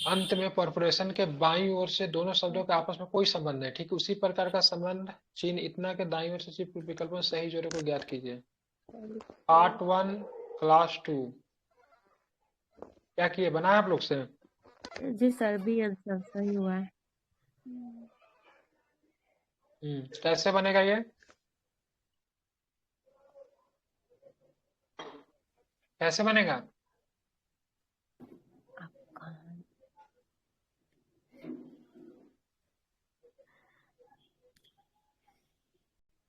अंत में परफोरेशन के बाईं ओर से दोनों शब्दों के आपस में कोई संबंध नहीं, ठीक है। उसी प्रकार का संबंध चिन्ह इतना के दाईं ओर से सिर्फ विकल्पों में सही जोड़े को ज्ञात कीजिए। पार्ट 1 क्लास 2 क्या किए? बनाया आप लोग से? जी सर, बी आंसर सही हुआ है। कैसे बनेगा ये? कैसे बनेगा?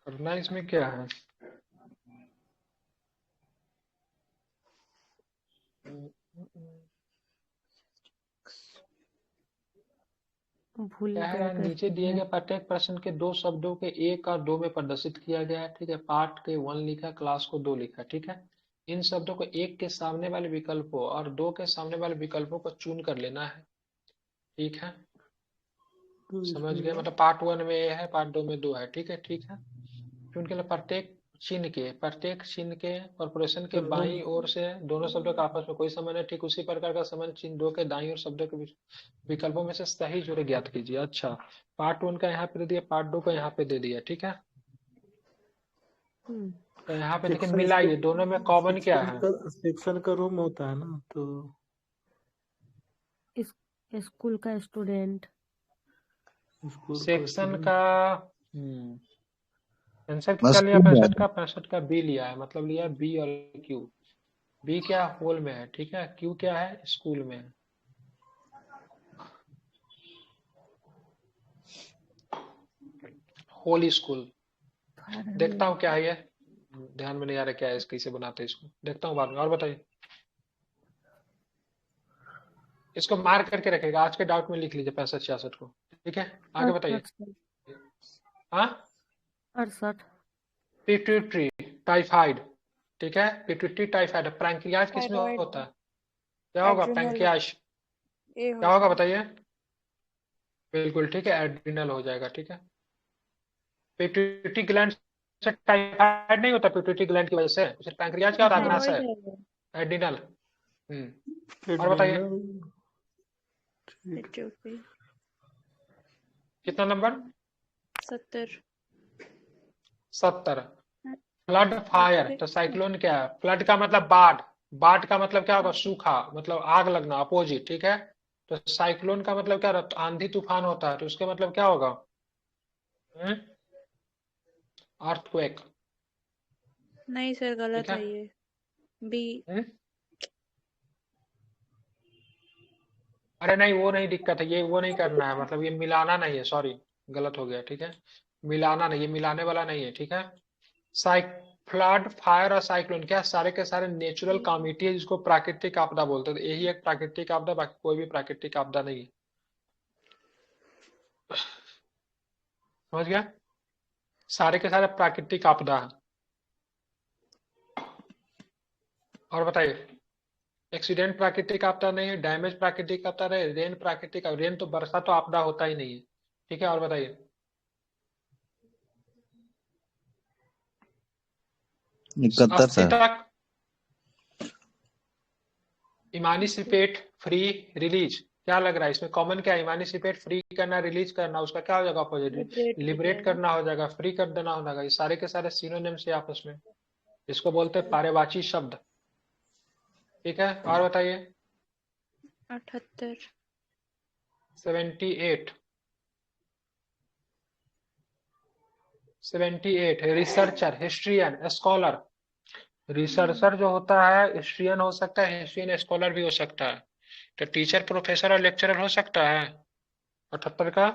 करना इसमें क्या है? भूल क्या है? गए नीचे कैसे दिए है। गए प्रत्येक प्रश्न के दो शब्दों के 1 और 2 में प्रदर्शित किया गया है, ठीक है। पार्ट के 1 लिखा, क्लास को 2 लिखा, ठीक है। इन शब्दों को 1 के सामने वाले विकल्पों और 2 के सामने वाले विकल्पों को चुन कर लेना है, ठीक है। तो समझ गए? इसमें मतलब पार्ट 1 में ये है, पार्ट 2 में 2 है, ठीक है, ठीक है। चुन के लिए प्रत्येक चिन्ह के कॉर्पोरेशन के सर बाईं ओर से दोनों शब्दों का आपस में कोई संबंध है, ठीक उसी प्रकार का संबंध चिन्ह 2 के दाईं ओर शब्दों के विकल्पों में से सही जोड़े ज्ञात कीजिए। अच्छा, पार्ट 1 का यहाँ पे दे दिया, पार्ट 2 का यहाँ पे दे दिया, ठीक है। तो यहाँ पे देखिए मिलाइए, दोनों में कॉमन क्या है? सेक्शन का रूम होता है ना, तो स्कूल का स्टूडेंट। School section student। का आंसर बस क्या लिया? खूब 65 याद का 65 का बी लिया है, मतलब लिया बी और क्यू। बी क्या? होल में है, ठीक है। क्यू क्या है? स्कूल में है। Whole school. देखता हूँ क्या है ये, ध्यान में नहीं आ रहा क्या है, कैसे बनाते हैं इसको, देखता हूँ बाद में। और बताइए। इसको मार्क करके रखेगा, आज के डाउट में लिख लीजिए 65 66 को, ठीक है। आगे बताइए। 68 हाँ, 68। पिट्यूटरी टाइफाइड, ठीक है। Pituitary typhoid. पैंक्रियाज किसमें थायराइड। होता है? क्या होगा? एड्रिनल। पैंक्रियाज ए हो क्या होगा जाएगा। बताइए? बिल्कुल ठीक है, एड्रिनल हो जाएगा, ठीक है। पिट्यूटरी ग्लैंड से टाइफाइड नहीं होता, पिट्यूटरी ग्लैंड की वजह से। सिर्फ पैंक्रियाज क्या होता है? ग्रास है, थायराइड है। एड्रिनल। और बताइए ठीक। पिट्यूटरी। कितना नंबर? 70। 70। फ्लड फायर, तो साइक्लोन क्या है? फ्लड का मतलब बाढ़, बाट का मतलब क्या होगा? सूखा, मतलब आग लगना, अपोजिट, ठीक है। तो साइक्लोन का मतलब क्या रहता? आंधी तूफान होता है, तो उसके मतलब क्या होगा? अर्थक्वेक, नहीं सर, ठीक गलत है। है ये। बी। अरे नहीं, वो नहीं दिक्कत है, ये वो नहीं करना है, मतलब ये मिलाना नहीं है, सॉरी, गलत हो गया, ठीक है। मिलाना नहीं, ये मिलाने वाला नहीं है, ठीक है। फ्लड, फायर और साइक्लोन क्या सारे के सारे नेचुरल कामिटी है, जिसको प्राकृतिक आपदा बोलते हैं। तो यही एक प्राकृतिक आपदा, बाकी कोई भी प्राकृतिक आपदा नहीं है। समझ गया? सारे के सारे प्राकृतिक आपदा है। और बताइए, एक्सीडेंट प्राकृतिक आपदा नहीं है, डैमेज प्राकृतिक आपदा नहीं, रेन प्राकृतिक, रेन तो वर्षा तो आपदा होता ही नहीं है, ठीक है। और बताइए, 71 80 सर। तक इमानिसिपेट, फ्री, रिलीज, क्या लग रहा है इसमें कॉमन क्या है? इमानिसिपेट, फ्री करना, रिलीज करना, उसका क्या हो जाएगा अपोजिट? लिबरेट हो लिबरेट जाएगा। करना हो जाएगा, फ्री कर देना हो जाएगा। ये सारे के सारे सिनोनिम से आपस में, इसको बोलते हैं पारिभाषिक शब्द, ठीक है। और बताइए, 78। 78, 78 रिसर्चर, हिस्ट्रियन, स्कॉलर। रिसर्चर जो होता है हिस्ट्रियन हो सकता है, हिस्ट्रियन स्कॉलर भी हो सकता है। तो टीचर, प्रोफेसर और लेक्चरर हो सकता है। 78 का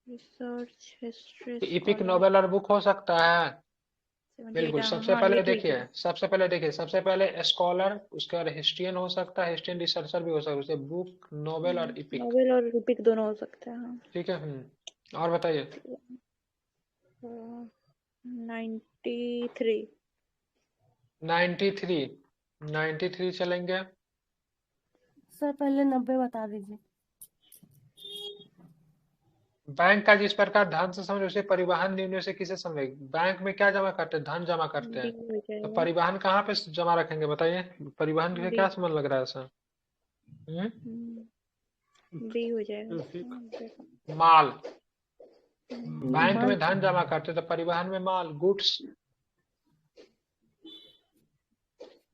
research, history, EPIC scholar. Novel और बुक हो सकता है, 78। बिल्कुल। सबसे हाँ, ये पहले ठीक देखिए, है। सबसे पहले स्कॉलर, उसके बाद हिस्ट्रियन हो सकता है, हिस्ट्रियन रिसर्चर भी हो सकता है, उसे बुक, नोवेल और इपिक, नोवेल और रिपिक दोनों हो सकते हैं, हाँ। ठीक है। और बताइए, 93। 93, 93 चलेंगे। सर पहले 90 बता दीजिए। बैंक का जिस प्रकार धन से समझ, उसे परिवहन निम्न से किसे समझे? बैंक में क्या जमा करते हैं? धन जमा करते डी हैं। हो तो जाएगा। परिवहन कहाँ पे जमा रखेंगे बताइए? परिवहन से डी। क्या समझ लग रहा है सर? डी हो जाएगा। माल, बैंक में धन जमा करते तो परिवहन में माल, गुड्स।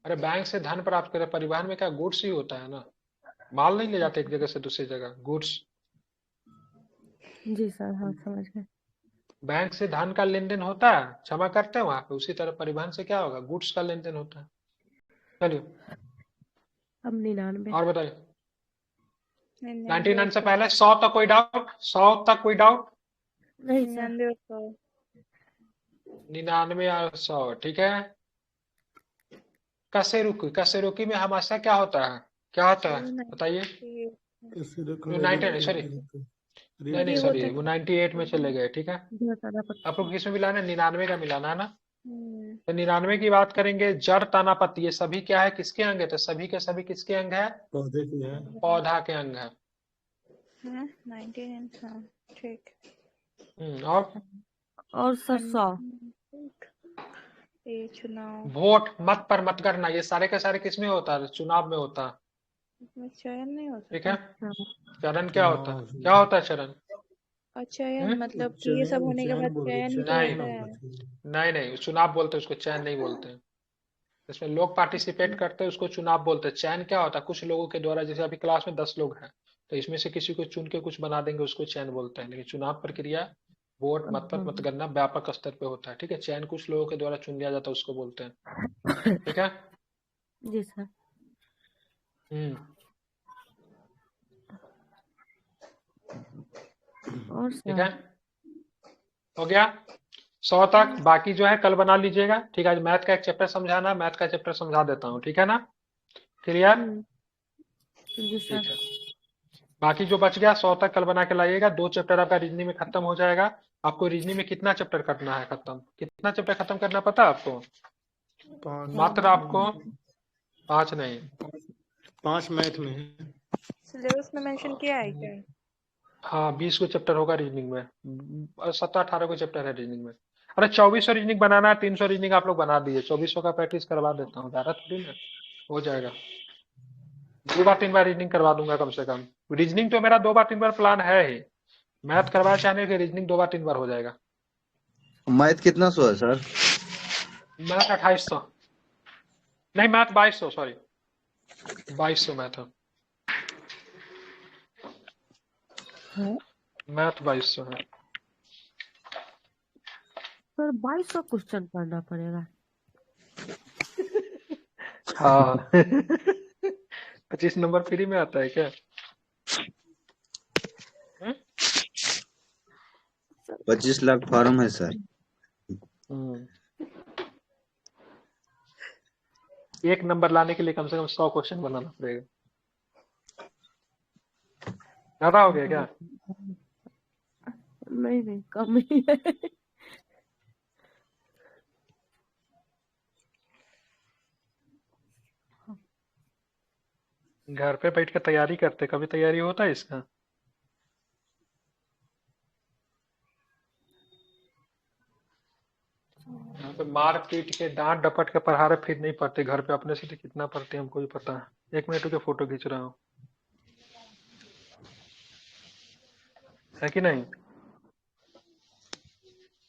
अरे बैंक से धन प्राप्त करे, परिवहन में क्या गुड्स ही होता है ना, माल नहीं ले जाते एक जगह से दूसरी जगह, गुड्स। जी सर, हाँ समझ गए। बैंक से धन का लेन देन होता है, जमा करते हैं वहां पे, उसी तरह परिवहन से क्या होगा? गुड्स का लेन देन होता है। चलिए, अब 99। और बताइए, 99 99 से पहले 100 तक कोई डाउट? 100 तक कोई डाउट? नहीं सर। 99 और 100। 99 और 100, ठीक है। कसेरुकी में हमेशा क्या होता है? क्या होता है बताइए? सॉरी, नहीं सॉरी, वो 98 में चले गए, ठीक है। आपको किस में मिलाना है? 99 का मिलाना है ना। तो 99 की बात करेंगे, जड़, तना, पत्ती, ये सभी क्या है? किसके अंग है? तो सभी के सभी किसके अंग है? पौधे की है। पौधा के अंग है। 99, हाँ ठीक। और सर 100। ये चुनाव। वोट, मत पर मत करना, ये सारे के सारे किसमें होता है? चुनाव में होता है, इसमें चयन नहीं हो ठीक सकता। है। चरण क्या होता है? क्या होता है चरण? चयन मतलब कि ये सब होने के बाद चयन तो होता है। नहीं, चुनाव बोलते हैं उसको, चयन नहीं बोलते हैं। इसमें लोग पार्टिसिपेट करते हैं, उसको चुनाव बोलते हैं। चयन क्या होता है? कुछ लोगों के द्वारा, जैसे अभी क्लास में 10 लोग हैं, तो इसमें से किसी को चुन के कुछ बना देंगे, उसको चयन बोलते हैं। लेकिन चुनाव प्रक्रिया वोट, मत पर मतगणना व्यापक स्तर पे होता है, ठीक है। चयन कुछ लोगों के द्वारा चुन लिया जाता है, उसको बोलते हैं, ठीक है। जी सर। और ठीक है, हो गया 100 तक। बाकी जो है कल बना लीजिएगा, ठीक है। आज मैथ का एक चैप्टर समझाना है, मैथ का चैप्टर समझा देता हूँ, ठीक है ना? क्लियर? जी सर। ठीक है, बाकी जो बच गया 100 तक कल बना के लाइएगा। 2 चैप्टर आपका रीजनिंग में खत्म हो जाएगा। आपको रीजनिंग में कितना चैप्टर करना है खत्म? कितना चैप्टर खत्म करना पता है आपको? मात्र आपको 5 नहीं, 5 मैथ में है। सिलेबस में मेंशन किया है क्या? हाँ 20 को चैप्टर होगा रीजनिंग में, 17-18 को चैप्टर है रीजनिंग में। अरे 2400 रीजनिंग बनाना है, 300 रीजनिंग आप लोग बना दीजिए, 2400 का प्रैक्टिस करवा देता हूँ, ज्यादा थोड़ी ना हो जाएगा। 2 बार 3 बार रीजनिंग करवा दूंगा कम से कम। रीजनिंग तो मेरा 2 बार 3 बार प्लान है ही, मैथ करवा चाहने के रीजनिंग 2 बार 3 बार हो जाएगा। मैथ कितना सो है सर? मैथ 2800। नहीं, मैथ 2200, सॉरी 2200 मैथ है। है मैथ 2200 है। सर 2200 क्वेश्चन पढ़ना पड़ेगा। हाँ 25 नंबर फ्री में आता है क्या? हम्म? 25 लाख फॉर्म है सर। हम्म। एक नंबर लाने के लिए कम से कम 100 क्वेश्चन बनाना पड़ेगा। ज्यादा हो गया क्या? नहीं नहीं, कम ही है। घर पे बैठ के तैयारी करते, कभी तैयारी होता है इसका? यहाँ पे मार पीट के डांट डपट के पढ़ा रहे, फिर नहीं पढ़ते। घर पे अपने से तो कितना पढ़ते हैं हमको भी पता है। 1 मिनट के फोटो खींच रहा हूँ, है कि नहीं?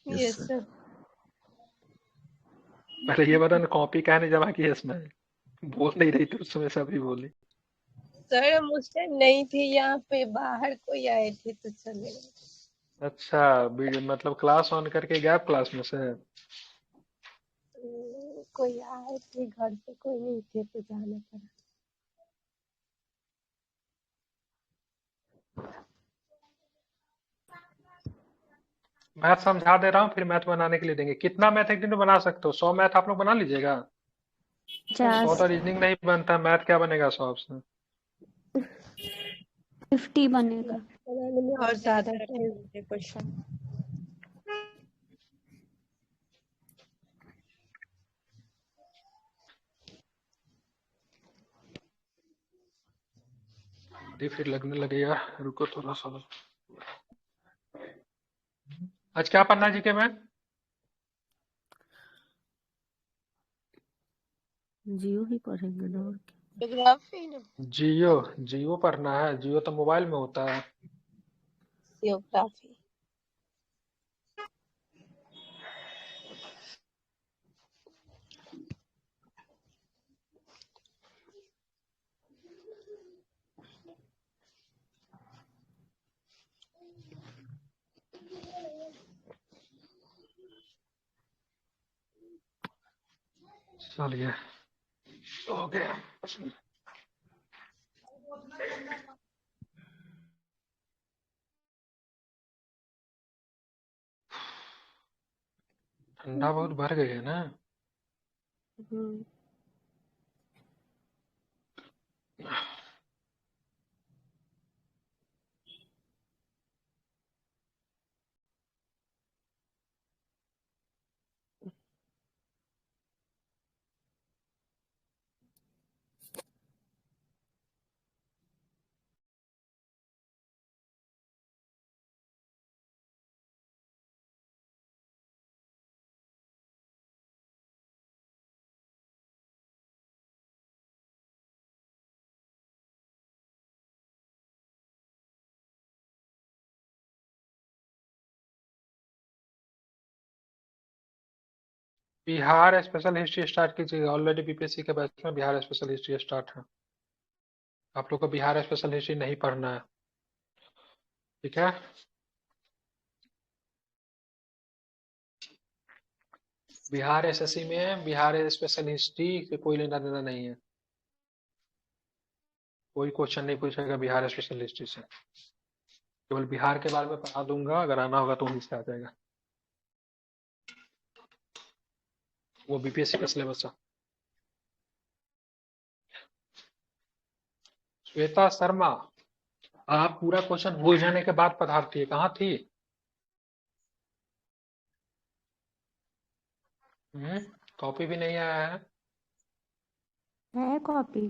Yes yes sir. सर। पहले ये बता ना, कॉपी काहे नहीं जमा की है इसमें? बोल नहीं रही थी उस समय, सभी बोली। सर हम उस टाइम नहीं थे यहाँ पे, बाहर कोई आए थे तो चले गए। अच्छा, मतलब क्लास ऑन करके गैप क्लास में से? कोई आए थे घर पे, कोई नहीं थे तो जाना पड़ा। मैथ समझा दे रहा हूँ, फिर मैथ बनाने के लिए देंगे। कितना मैथ एक दिन में बना सकते हो? 100 मैथ आप लोग बना लीजिएगा? 100 50 तो रीजनिंग नहीं बनता, मैथ क्या बनेगा 100 से? 50 बनेगा। बनाने में और ज्यादा टाइम लगे क्वेश्चन। फिर लगने लगे यार, रुको थोड़ा सा। आज क्या पढ़ना है जीके में? जियो ही पढ़ेंगे ना और क्या। ज्योग्राफी ना, जियो? जियो पढ़ना है? जियो तो मोबाइल में होता है। ज्योग्राफी। चलिए, हो गया। ठंडा बहुत भर गई है ना? हम्म। बिहार स्पेशल हिस्ट्री स्टार्ट कीजिएगा। ऑलरेडी बीपीएससी के बैच में बिहार स्पेशल हिस्ट्री स्टार्ट है। आप लोग को बिहार स्पेशल हिस्ट्री नहीं पढ़ना है, ठीक है? बिहार एसएससी में बिहार स्पेशल हिस्ट्री से कोई लेना देना नहीं है। कोई क्वेश्चन नहीं पूछेगा बिहार स्पेशल हिस्ट्री से। केवल बिहार के बारे में पढ़ा दूंगा, अगर आना होगा तो वहीं से आ जाएगा। वो बीपीएससी का सिलेबस है। श्वेता शर्मा, आप पूरा क्वेश्चन भूल जाने के बाद पधारती है, कहाँ थी? कॉपी भी नहीं आया है। है कॉपी।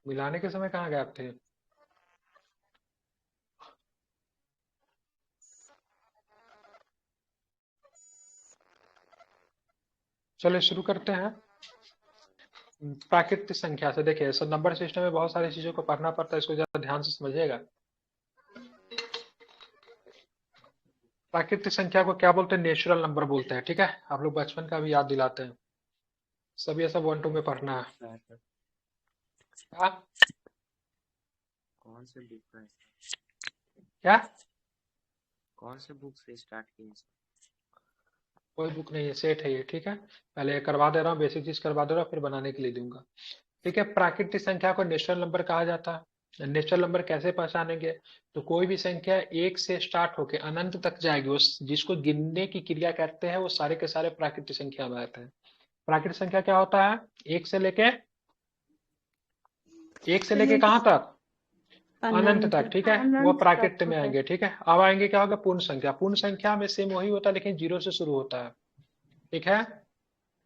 मिलाने के समय कहाँ गए थे? चलिए शुरू करते हैं। प्राकृतिक संख्या से देखिए, सर नंबर सिस्टम में बहुत सारी चीजों को पढ़ना पड़ता है, इसको ज्यादा ध्यान से समझिएगा। प्राकृतिक संख्या को क्या बोलते हैं? नेचुरल नंबर बोलते हैं, ठीक है? आप लोग बचपन का भी याद दिलाते हैं। सब ये सब 1 2 में पढ़ना है। क्या कौन से बुक का क्या कौन से बुक से स्टार्ट किए सर? कोई बुक नहीं है, सेट है ये, ठीक है। पहले ये करवा दे रहा हूँ, बेसिक चीज करवा दे रहा हूँ, फिर बनाने के लिए दूंगा। ठीक है, प्राकृतिक संख्या को नेचुरल नंबर कहा जाता है। नेचुरल नंबर कैसे पहचानेंगे? तो कोई भी संख्या 1 से स्टार्ट होके अनंत तक जाएगी, उस जिसको गिनने की क्रिया करते हैं, वो सारे के सारे प्राकृतिक संख्या में आते हैं। प्राकृतिक संख्या क्या होता है? 1 से लेके कहाँ तक? अनंत तक, ठीक है, वो अनंत प्राकृत तक में होता है। आएंगे। ठीक है, अब आएंगे क्या होगा? पूर्ण संख्या। पूर्ण संख्या में सेम वही होता है, लेकिन 0 से शुरू होता है। ठीक है,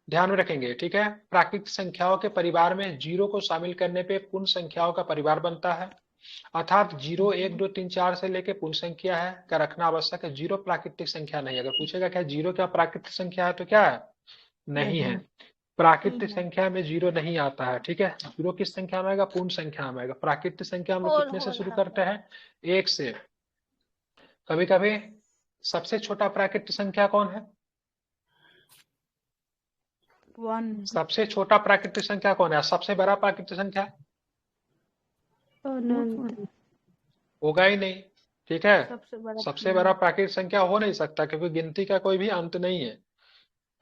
ध्यान में रखेंगे। ठीक है, प्राकृतिक संख्याओं के परिवार में 0 को शामिल करने पे पूर्ण संख्याओं का परिवार बनता है। अर्थात 0 1 2 3 4 से लेके पूर्ण संख्या है का रखना आवश्यक है। 0 प्राकृतिक संख्या नहीं। अगर पूछेगा क्या 0 क्या प्राकृतिक संख्या है, तो क्या है? नहीं है। प्राकृतिक संख्या में 0 नहीं आता है। ठीक है, 0 किस संख्या में आएगा? पूर्ण संख्या में आएगा। प्राकृतिक संख्या हम लोग होल कितने से शुरू होता करते हैं? 1 से। कभी कभी सबसे छोटा प्राकृतिक संख्या कौन है? 1 सबसे छोटा प्राकृतिक संख्या कौन है? सबसे बड़ा प्राकृतिक संख्या अनंत। होगा ही नहीं। ठीक है, सबसे बड़ा सबसे बड़ा प्राकृतिक संख्या हो नहीं सकता, क्योंकि गिनती का कोई भी अंत नहीं है।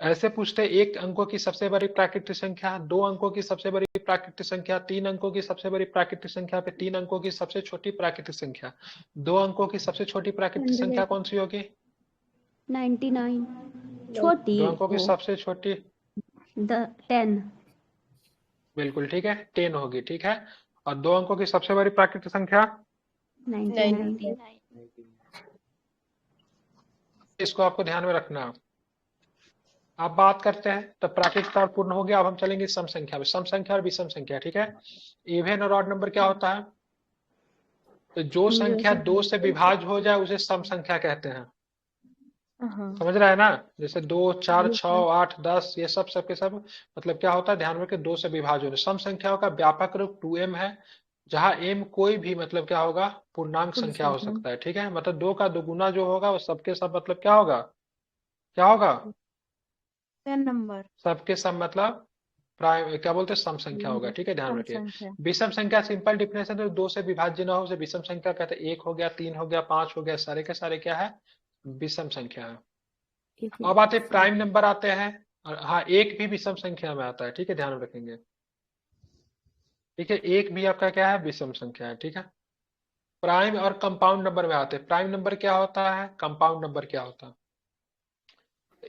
ऐसे पूछते 1 अंकों की सबसे बड़ी प्राकृतिक संख्या, 2 अंकों की सबसे बड़ी प्राकृतिक संख्या, 3 अंकों की सबसे बड़ी प्राकृतिक संख्या, पे 3 अंकों की सबसे छोटी प्राकृतिक संख्या। 2 अंकों की सबसे छोटी प्राकृतिक संख्या कौन सी होगी? 99 छोटी 2 अंकों की सबसे छोटी 10 बिल्कुल ठीक है, 10 होगी। ठीक है, और 2 अंकों की सबसे बड़ी प्राकृतिक संख्या 99 इसको आपको ध्यान में रखना है। अब बात करते हैं, तो प्राकृतिक और पूर्ण हो गया। अब हम चलेंगे सम संख्या में। सम संख्या और विषम संख्या। ठीक है, इवन और ऑड नंबर क्या होता है? तो जो संख्या 2 से विभाज्य हो जाए उसे सम संख्या कहते हैं। हाँ समझ रहा है ना? जैसे 2 4 6 8 10 ये सब सबके सब मतलब क्या होता है? ध्यान रखें, 2 से विभाज्य होने। सम संख्याओं का व्यापक रूप 2m है, जहां m कोई भी मतलब क्या होगा? पूर्णांक संख्या हो सकता है। ठीक है, मतलब 2 का दोगुना जो होगा वो सबके सब मतलब क्या होगा? क्या होगा? 10 नंबर सबके सब मतलब प्राइम क्या बोलते हैं? सम संख्या होगा। ठीक है, ध्यान सम रखिए। संख्या। विषम संख्या सिंपल डिफिनेशन तो 2 से विभाज्य ना हो उसे विषम संख्या कहते हैं। 1 हो गया, 3 हो गया, 5 हो गया, सारे के सारे क्या है? विषम संख्या है। अब आते प्राइम नंबर आते हैं, और हाँ, 1 भी विषम संख्या में आता है। ठीक है, ध्यान में रखेंगे। ठीक है, 1 भी आपका क्या है? विषम संख्या है। ठीक है, प्राइम और कंपाउंड नंबर में आते हैं। प्राइम नंबर क्या होता है? कंपाउंड नंबर क्या होता है?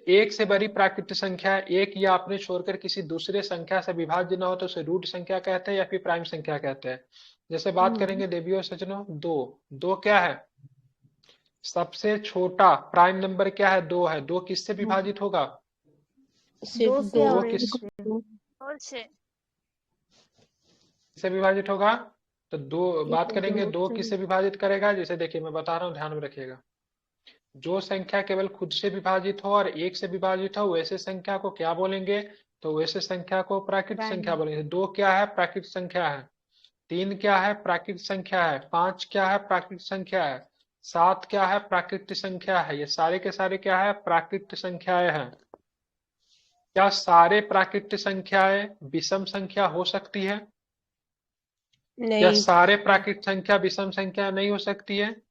1 से बड़ी प्राकृतिक संख्या 1 या अपने छोड़कर किसी दूसरे संख्या से विभाज्य न हो तो उसे रूट संख्या कहते हैं या फिर प्राइम संख्या कहते हैं। जैसे बात करेंगे देवियों सज्जनों, 2 क्या है? सबसे छोटा प्राइम नंबर क्या है? 2 है। 2 किससे विभाजित होगा? सिर्फ 2 से 2 और 1 किस से किससे विभाजित होगा? तो 2 बात करेंगे, 2 किससे विभाजित करेगा? जैसे देखिए मैं बता रहा हूँ, ध्यान में रखिएगा। जो संख्या केवल खुद से विभाजित हो और 1 से विभाजित हो वैसे संख्या को क्या बोलेंगे? तो वैसे संख्या को प्राकृतिक संख्या बोलेंगे। 2 क्या है? प्राकृतिक संख्या है। 3 क्या है? प्राकृतिक संख्या है। 5 क्या है? प्राकृतिक संख्या है। 7 क्या है? प्राकृतिक संख्या है। ये सारे के सारे क्या है? प्राकृतिक संख्याएं हैं। क्या सारे प्राकृतिक संख्याएं विषम संख्या हो सकती है? या नहीं, सारे प्राकृतिक संख्या विषम संख्या नहीं हो सकती है?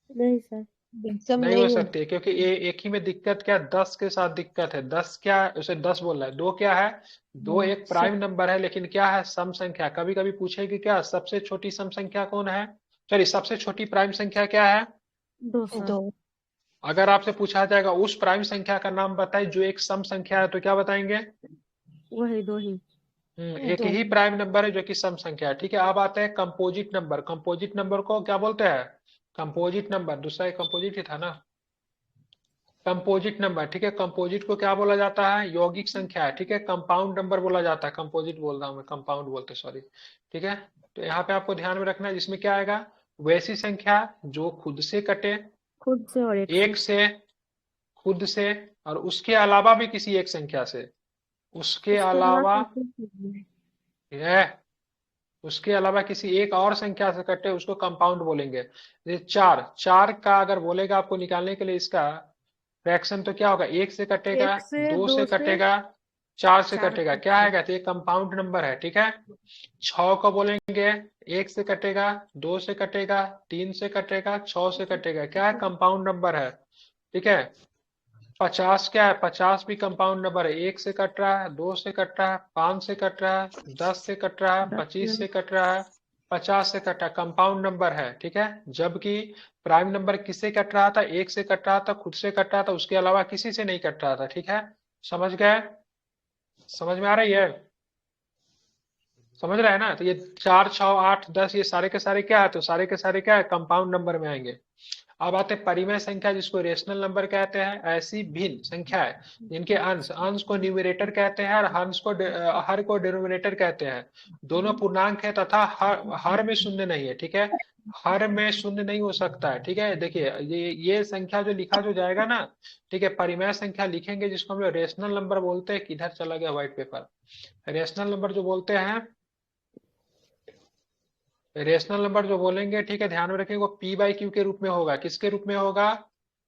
नहीं सर विषम नहीं हो नहीं सकती है, क्योंकि एक ही में दिक्कत क्या? 10 के साथ दिक्कत है। 10 क्या है? उसे 10 बोल रहा है। 2 क्या है? 2 एक प्राइम नंबर है, लेकिन क्या है? सम संख्या। कभी कभी पूछेगी क्या सबसे छोटी सम संख्या कौन है? सॉरी, सबसे छोटी प्राइम संख्या क्या है? 2 सर 2 अगर आपसे पूछा जाएगा उस प्राइम संख्या का नाम बताइए जो एक सम संख्या है, तो क्या बताएंगे? वही 2 ही। एक ही प्राइम नंबर है जो कि सम संख्या है। ठीक है, अब आते हैं कंपोजिट नंबर। कंपोजिट नंबर को क्या बोलते हैं? Composite number. दूसरा एक कंपोजिट ही था ना, कंपोजिट नंबर। ठीक है, कंपोजिट को क्या बोला जाता है? यौगिक संख्या है। ठीक है, कंपाउंड नंबर बोला जाता है। कंपोजिट बोल रहा हूँ मैं, कंपाउंड बोलते, सॉरी। ठीक है, तो यहाँ पे आपको ध्यान में रखना है, जिसमें क्या आएगा? वैसी संख्या जो खुद से कटे, खुद से और 1 एक से, खुद से, और उसके अलावा भी किसी एक संख्या से, उसके अलावा उसके अलावा किसी एक और संख्या से कटे, उसको कंपाउंड बोलेंगे। जैसे 4 का अगर बोलेगा आपको निकालने के लिए इसका फ्रैक्शन, तो क्या होगा? 1 से कटेगा, 1 से 2 2 से से कटेगा, 4 से 4 कटेगा, से क्या आएगा? तो ये कंपाउंड नंबर है, ठीक है। 6 को बोलेंगे 1 से कटेगा, 2 से कटेगा, 3 से कटेगा, 6 से कटेगा, क्या है? कंपाउंड नंबर है, ठीक है। 50 क्या है? 50 भी कंपाउंड नंबर है, 1 से कट रहा है, 2 से कट रहा है, 5 से कट रहा है, 10 से कट रहा है, 25 से कट रहा है, 50 से कट रहा है, कंपाउंड नंबर है, ठीक है। जबकि प्राइम नंबर किससे कट रहा था? 1 से कट रहा था, खुद से कट रहा था, उसके अलावा किसी से नहीं कट रहा था, ठीक है। समझ गए? समझ में आ रही है? समझ रहे हैं ना? तो ये 4, 6, 8, 10 ये सारे के सारे क्या है? तो सारे के सारे क्या है? कंपाउंड नंबर में आएंगे। अब आते हैं परिमेय संख्या, जिसको रेशनल नंबर कहते हैं। ऐसी भिन्न संख्या है जिनके अंश अंश को न्यूमरेटर कहते हैं और हर को डिनोमिनेटर कहते हैं। दोनों पूर्णांक है तथा हर में शून्य नहीं है, ठीक है। हर में शून्य नहीं हो सकता है, ठीक है। देखिए ये संख्या जो लिखा जो जाएगा ना, ठीक है, परिमेय संख्या लिखेंगे, जिसको हम लोग रेशनल नंबर बोलते हैं। किधर चला गया व्हाइट पेपर? रेशनल नंबर जो बोलते हैं, रेशनल नंबर जो बोलेंगे, ठीक है, ध्यान में रखेंगे, वो पी बाई क्यू के रूप में होगा। किसके रूप में होगा?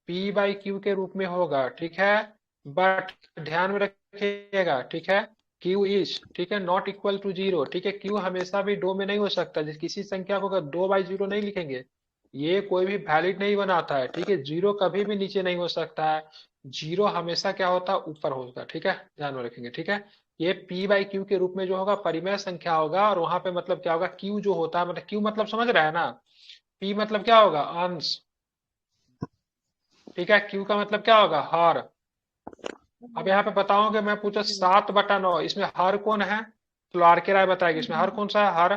पी बाई क्यू के रूप में होगा, ठीक है। बट ध्यान में रखिएगा, ठीक है, क्यू इज, ठीक है, नॉट इक्वल टू 0, ठीक है। क्यू हमेशा भी दो में नहीं हो सकता। जिस किसी संख्या को अगर 2/0 नहीं लिखेंगे, ये कोई भी वैलिड नहीं बनाता है, ठीक है। 0 कभी भी नीचे नहीं हो सकता है, 0 हमेशा क्या होता है? ऊपर होगा, ठीक है, ध्यान में रखेंगे, ठीक है। ये पी बाई क्यू के रूप में जो होगा परिमेय संख्या होगा, और वहां पे मतलब क्या होगा? क्यू जो होता है, मतलब क्यू मतलब समझ रहा है ना? पी मतलब क्या होगा? अंश, ठीक है। क्यू का मतलब क्या होगा? हर। अब यहाँ पे बताओगे, मैं पूछा 7/9, इसमें हर कौन है? तो आर के राय बताएगी, इसमें हर कौन सा है? हर,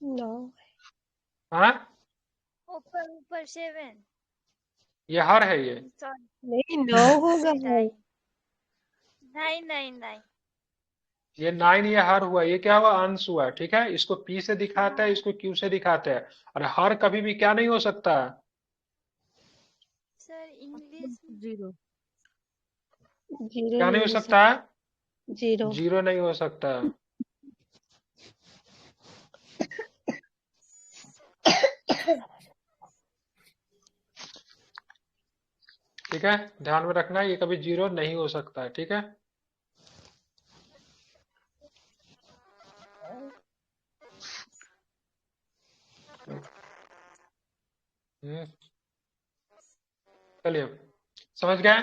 9 हाँ, ऊपर ऊपर 7 ये हर है ये। नहीं 9 होगा वो। नहीं नहीं नहीं ये 9 ये हर हुआ, ये क्या हुआ? अंश हुआ, ठीक है। इसको पी से दिखाते हैं, इसको क्यू से दिखाते हैं। और हर कभी भी क्या नहीं हो सकता है? सर इंग्लिश 0 जीरो क्या नहीं हो सकता है? 0 0 नहीं हो सकता है। ठीक है, ध्यान में रखना, ये कभी 0 नहीं हो सकता है, ठीक है। चलिए, समझ गए?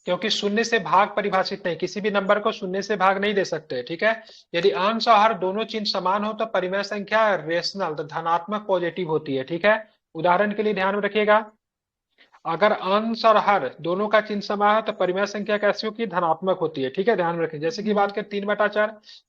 क्योंकि शून्य से भाग परिभाषित नहीं, किसी भी नंबर को शून्य से भाग नहीं दे सकते, ठीक है। यदि अंश और हर दोनों चिन्ह समान हो तो परिमेय संख्या रेशनल, तो धनात्मक पॉजिटिव होती है, ठीक है। उदाहरण के लिए ध्यान में रखिएगा, अगर अंश और हर दोनों का चिन्ह समान है तो परिमेय संख्या कैसी होगी? धनात्मक होती है, ठीक है, ध्यान में रखें। जैसे कि बात करें 3/4,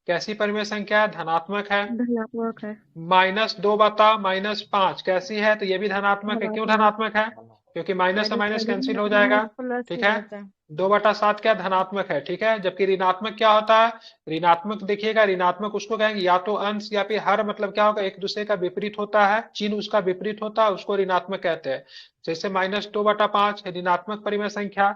कैसी परिमेय संख्या है? धनात्मक है। धनात्मक है। -2/-5 कैसी है? तो ये भी धनात्मक है। क्यों धनात्मक है? क्योंकि माइनस से माइनस कैंसिल हो जाएगा, प्लस ठीक हो है। जाता है। 2/7 क्या? धनात्मक है, ठीक है। जबकि ऋणात्मक क्या होता है? ऋणात्मक देखिएगा, ऋणात्मक उसको कहेंगे या तो अंश या फिर हर, मतलब क्या होगा? एक दूसरे का विपरीत होता है, चिन्ह उसका विपरीत होता है, उसको ऋणात्मक कहते हैं। जैसे -2/5 ऋणात्मक परिमेय संख्या,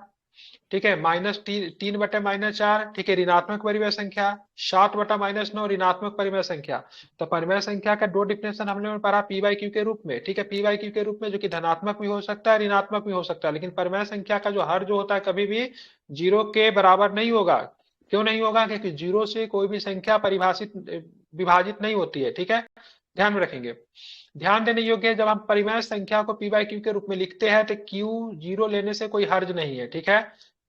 ठीक है। -3/-4, ठीक है, ऋणात्मक परिमेय संख्या। 7/-9 ऋणात्मक परिमेय संख्या। तो परिमेय संख्या का दो डिफिनेशन हमने पढ़ा पी बाई क्यू के रूप में, ठीक है। पी बाई क्यू के रूप में जो कि धनात्मक भी हो सकता है, ऋणात्मक भी हो सकता है, लेकिन परिमेय संख्या का जो हर जो होता है कभी भी 0 के बराबर नहीं होगा। क्यों नहीं होगा? क्योंकि 0 से कोई भी संख्या परिभाषित विभाजित नहीं होती है, ठीक है, ध्यान में रखेंगे। ध्यान देने योग्य है, जब हम परिमेय संख्या को पी बाई क्यू के रूप में लिखते हैं तो क्यू 0 लेने से कोई हर्ज नहीं है, ठीक है।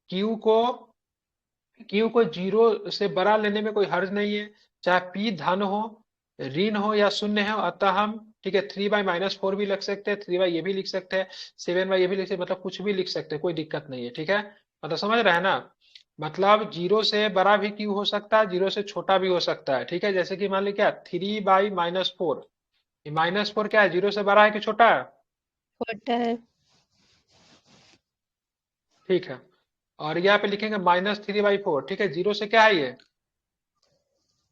क्यू को 0 से बड़ा लेने में कोई हर्ज नहीं है, चाहे पी धन हो, ऋण हो या शून्य हो। अतः हम, ठीक है, 3/-4 भी लिख सकते हैं, 3 ये भी लिख सकते हैं, 7 ये भी लिख सकते हैं, मतलब कुछ भी लिख सकते हैं, कोई दिक्कत नहीं है, ठीक है। मतलब समझ रहे हैं ना? मतलब 0 से बड़ा भी क्यू हो सकता है, 0 से छोटा भी हो सकता है, ठीक है। जैसे कि मान ली क्या 3/-4, -4 क्या है? 0 से बड़ा है कि छोटा है? छोटा है। ठीक है। और यहाँ पे लिखेंगे -3/4, ठीक है। 0 से क्या है? ये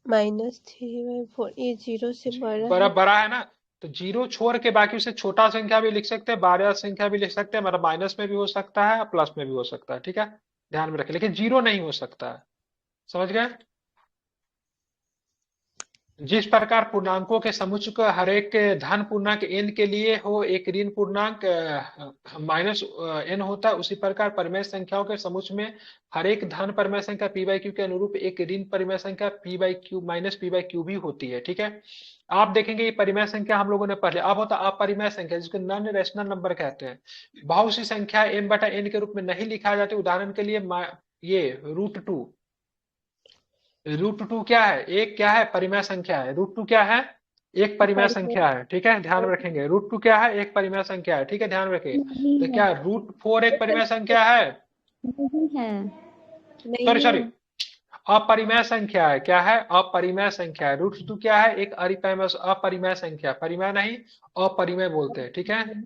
-3/4, ये 0 से बड़ा है। बड़ा है ना। तो 0 छोड़ के बाकी उसे छोटा संख्या भी लिख सकते हैं, बारह संख्या भी लिख सकते हैं, मतलब माइनस में भी हो सकता है, प्लस में भी हो सकता है, ठीक है, ध्यान में रखें। लेकिन 0 नहीं हो सकता है, समझ गए? जिस प्रकार पूर्णांकों के समुच्चय का हर एक धन पूर्णांक n के लिए हो एक ऋण पूर्णांक माइनस n होता है, उसी प्रकार परिमेय संख्याओं के समुच्चय में हर एक धन परिमेय संख्या p बाई क्यू के अनुरूप एक ऋण परिमेय संख्या p by Q minus p by Q भी होती है। ठीक है, आप देखेंगे ये परिमेय संख्या हम लोगों ने पढ़ अब होता अपरिमेय संख्या जिसको नॉन रेशनल नंबर कहते हैं। बहुत सी संख्या m बटा n के रूप में नहीं लिखा जाती। उदाहरण के लिए ये √2 क्या है? एक क्या है? परिमेय संख्या है। √2 क्या है? एक परिमेय संख्या है। ठीक है, ध्यान में रखेंगे। √2 क्या है? एक परिमेय संख्या है। ठीक है, ध्यान रखेंगे। नहीं तो है, क्या √4 एक परिमेय संख्या है? नहीं है, सॉरी सॉरी, अपरिमेय संख्या है। क्या है? अपरिमेय संख्या है। √2 क्या है? एक अपरिमेय संख्या। परिमेय नहीं, अपरिमेय बोलते हैं। ठीक है,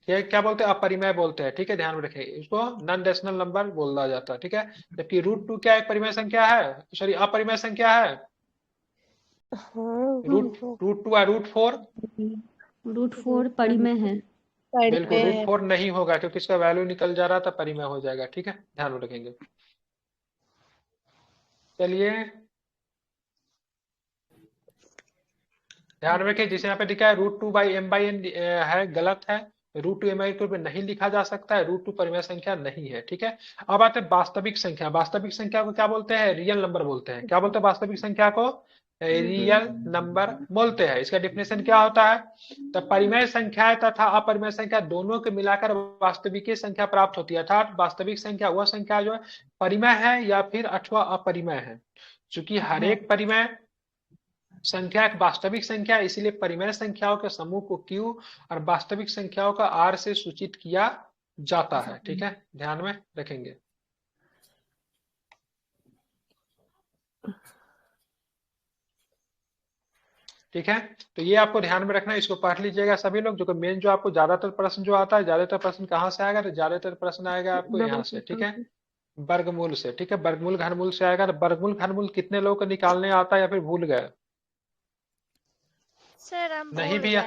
ये क्या बोलते हैं? अपरिमेय बोलते हैं। ठीक है, ध्यान में रखें, इसको नॉन रेशनल नंबर बोला जाता है। ठीक है, जबकि √2 क्या एक परिमेय संख्या है? सॉरी, अपरिमेय संख्या है। √2 और √4 √4 परिमेय है। बिल्कुल √4 नहीं होगा क्योंकि इसका वैल्यू निकल जा रहा था, परिमेय हो जाएगा। ठीक है, ध्यान में रखेंगे। चलिए ध्यान रखें, जिसे यहाँ पे दिखा है √2 बाई m बाई n है, गलत है। √2 m बाई n नहीं लिखा जा सकता है। √2 परिमेय संख्या नहीं है। ठीक है, अब आते हैं वास्तविक संख्या। वास्तविक संख्या को क्या बोलते हैं? रियल नंबर बोलते हैं। क्या बोलते हैं वास्तविक संख्या को? रियल नंबर बोलते हैं। इसका डिफिनेशन क्या होता है? तो परिमेय संख्या तथा अपरिमेय संख्या दोनों के मिलाकर वास्तविक संख्या प्राप्त होती है। अर्थात वास्तविक संख्या वह संख्या जो है परिमेय है या फिर अथवा अपरिमेय है। चूंकि हर एक परिमेय संख्या एक वास्तविक संख्या है, इसीलिए परिमेय संख्याओं के समूह को Q और वास्तविक संख्याओं का R से सूचित किया जाता है। ठीक है, ध्यान में रखेंगे। ठीक है, तो ये आपको ध्यान में रखना है, इसको पढ़ लीजिएगा सभी लोग। जो कि मेन जो आपको ज्यादातर प्रश्न जो आता है, ज्यादातर प्रश्न कहाँ से आएगा? तो ज्यादातर प्रश्न आएगा आपको यहाँ से। ठीक है, वर्गमूल से। ठीक है, वर्गमूल घनमूल से आएगा। तो वर्गमूल घनमूल कितने लोगों को निकालने आता है या फिर भूल गए? सर हम नहीं भूल भी गए।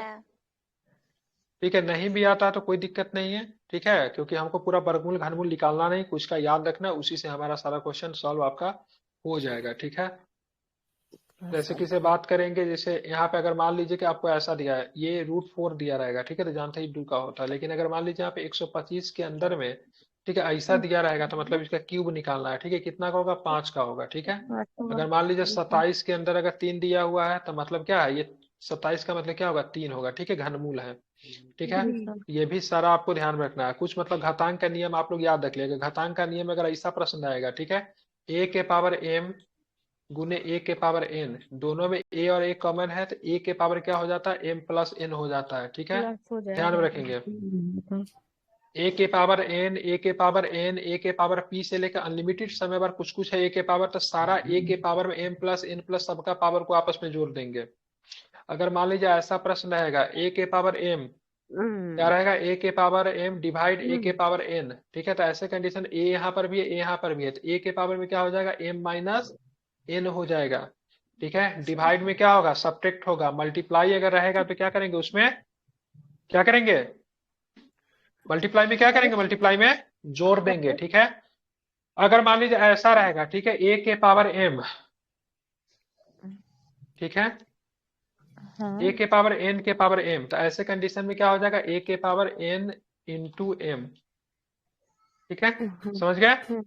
ठीक है, नहीं भी आता तो कोई दिक्कत नहीं है। ठीक है, क्योंकि हमको पूरा वर्गमूल घनमूल निकालना नहीं, कुछ का याद रखना, उसी से हमारा सारा क्वेश्चन सॉल्व आपका हो जाएगा। ठीक है, जैसे कि से बात करेंगे, जैसे यहाँ पे अगर मान लीजिए कि आपको ऐसा दिया है, ये √4 दिया रहेगा। ठीक है, तो जानते ही 2 का होता है। लेकिन अगर मान लीजिए यहाँ पे 125 के अंदर में, ठीक है, ऐसा दिया रहेगा तो मतलब इसका क्यूब निकालना है। ठीक है, कितना का होगा? 5 का होगा। ठीक है, अगर मान लीजिए 27 के अंदर अगर 3 दिया हुआ है तो मतलब क्या है? ये 27 का मतलब क्या होगा? 3 होगा। ठीक है, घनमूल है। ठीक है, ये भी सारा आपको ध्यान में रखना है। कुछ मतलब घातांक का नियम आप लोग याद रख लिएगा। घातांक का नियम अगर ऐसा प्रश्न आएगा, ठीक है, a के पावर m गुने a के पावर n, दोनों में a और a कॉमन है तो a के पावर क्या हो जाता है? m प्लस n हो जाता है। ठीक है, ध्यान में रखेंगे। a के पावर n, a के पावर n, a के पावर p से लेकर अनलिमिटेड समय पर कुछ कुछ है a के पावर, तो सारा a के पावर में m प्लस n प्लस सबका पावर को आपस में जोड़ देंगे। अगर मान लीजिए ऐसा प्रश्न रहेगा a के पावर m, क्या रहेगा? a के पावर m डिवाइड a के पावर n। ठीक है, तो ऐसे कंडीशन a यहाँ पर भी है, a यहाँ पर भी है, तो a के पावर में क्या हो जाएगा? m माइनस n हो जाएगा। ठीक है, डिवाइड में क्या होगा? सब्ट्रैक्ट होगा। मल्टीप्लाई अगर रहेगा तो क्या करेंगे? उसमें क्या करेंगे? मल्टीप्लाई में क्या करेंगे? मल्टीप्लाई में जोड़ देंगे। ठीक है, अगर मान लीजिए ऐसा रहेगा, ठीक है, a के पावर m, ठीक है, a के पावर n के पावर m, तो ऐसे कंडीशन में क्या हो जाएगा? a के पावर n इंटू m। ठीक है, समझ गए?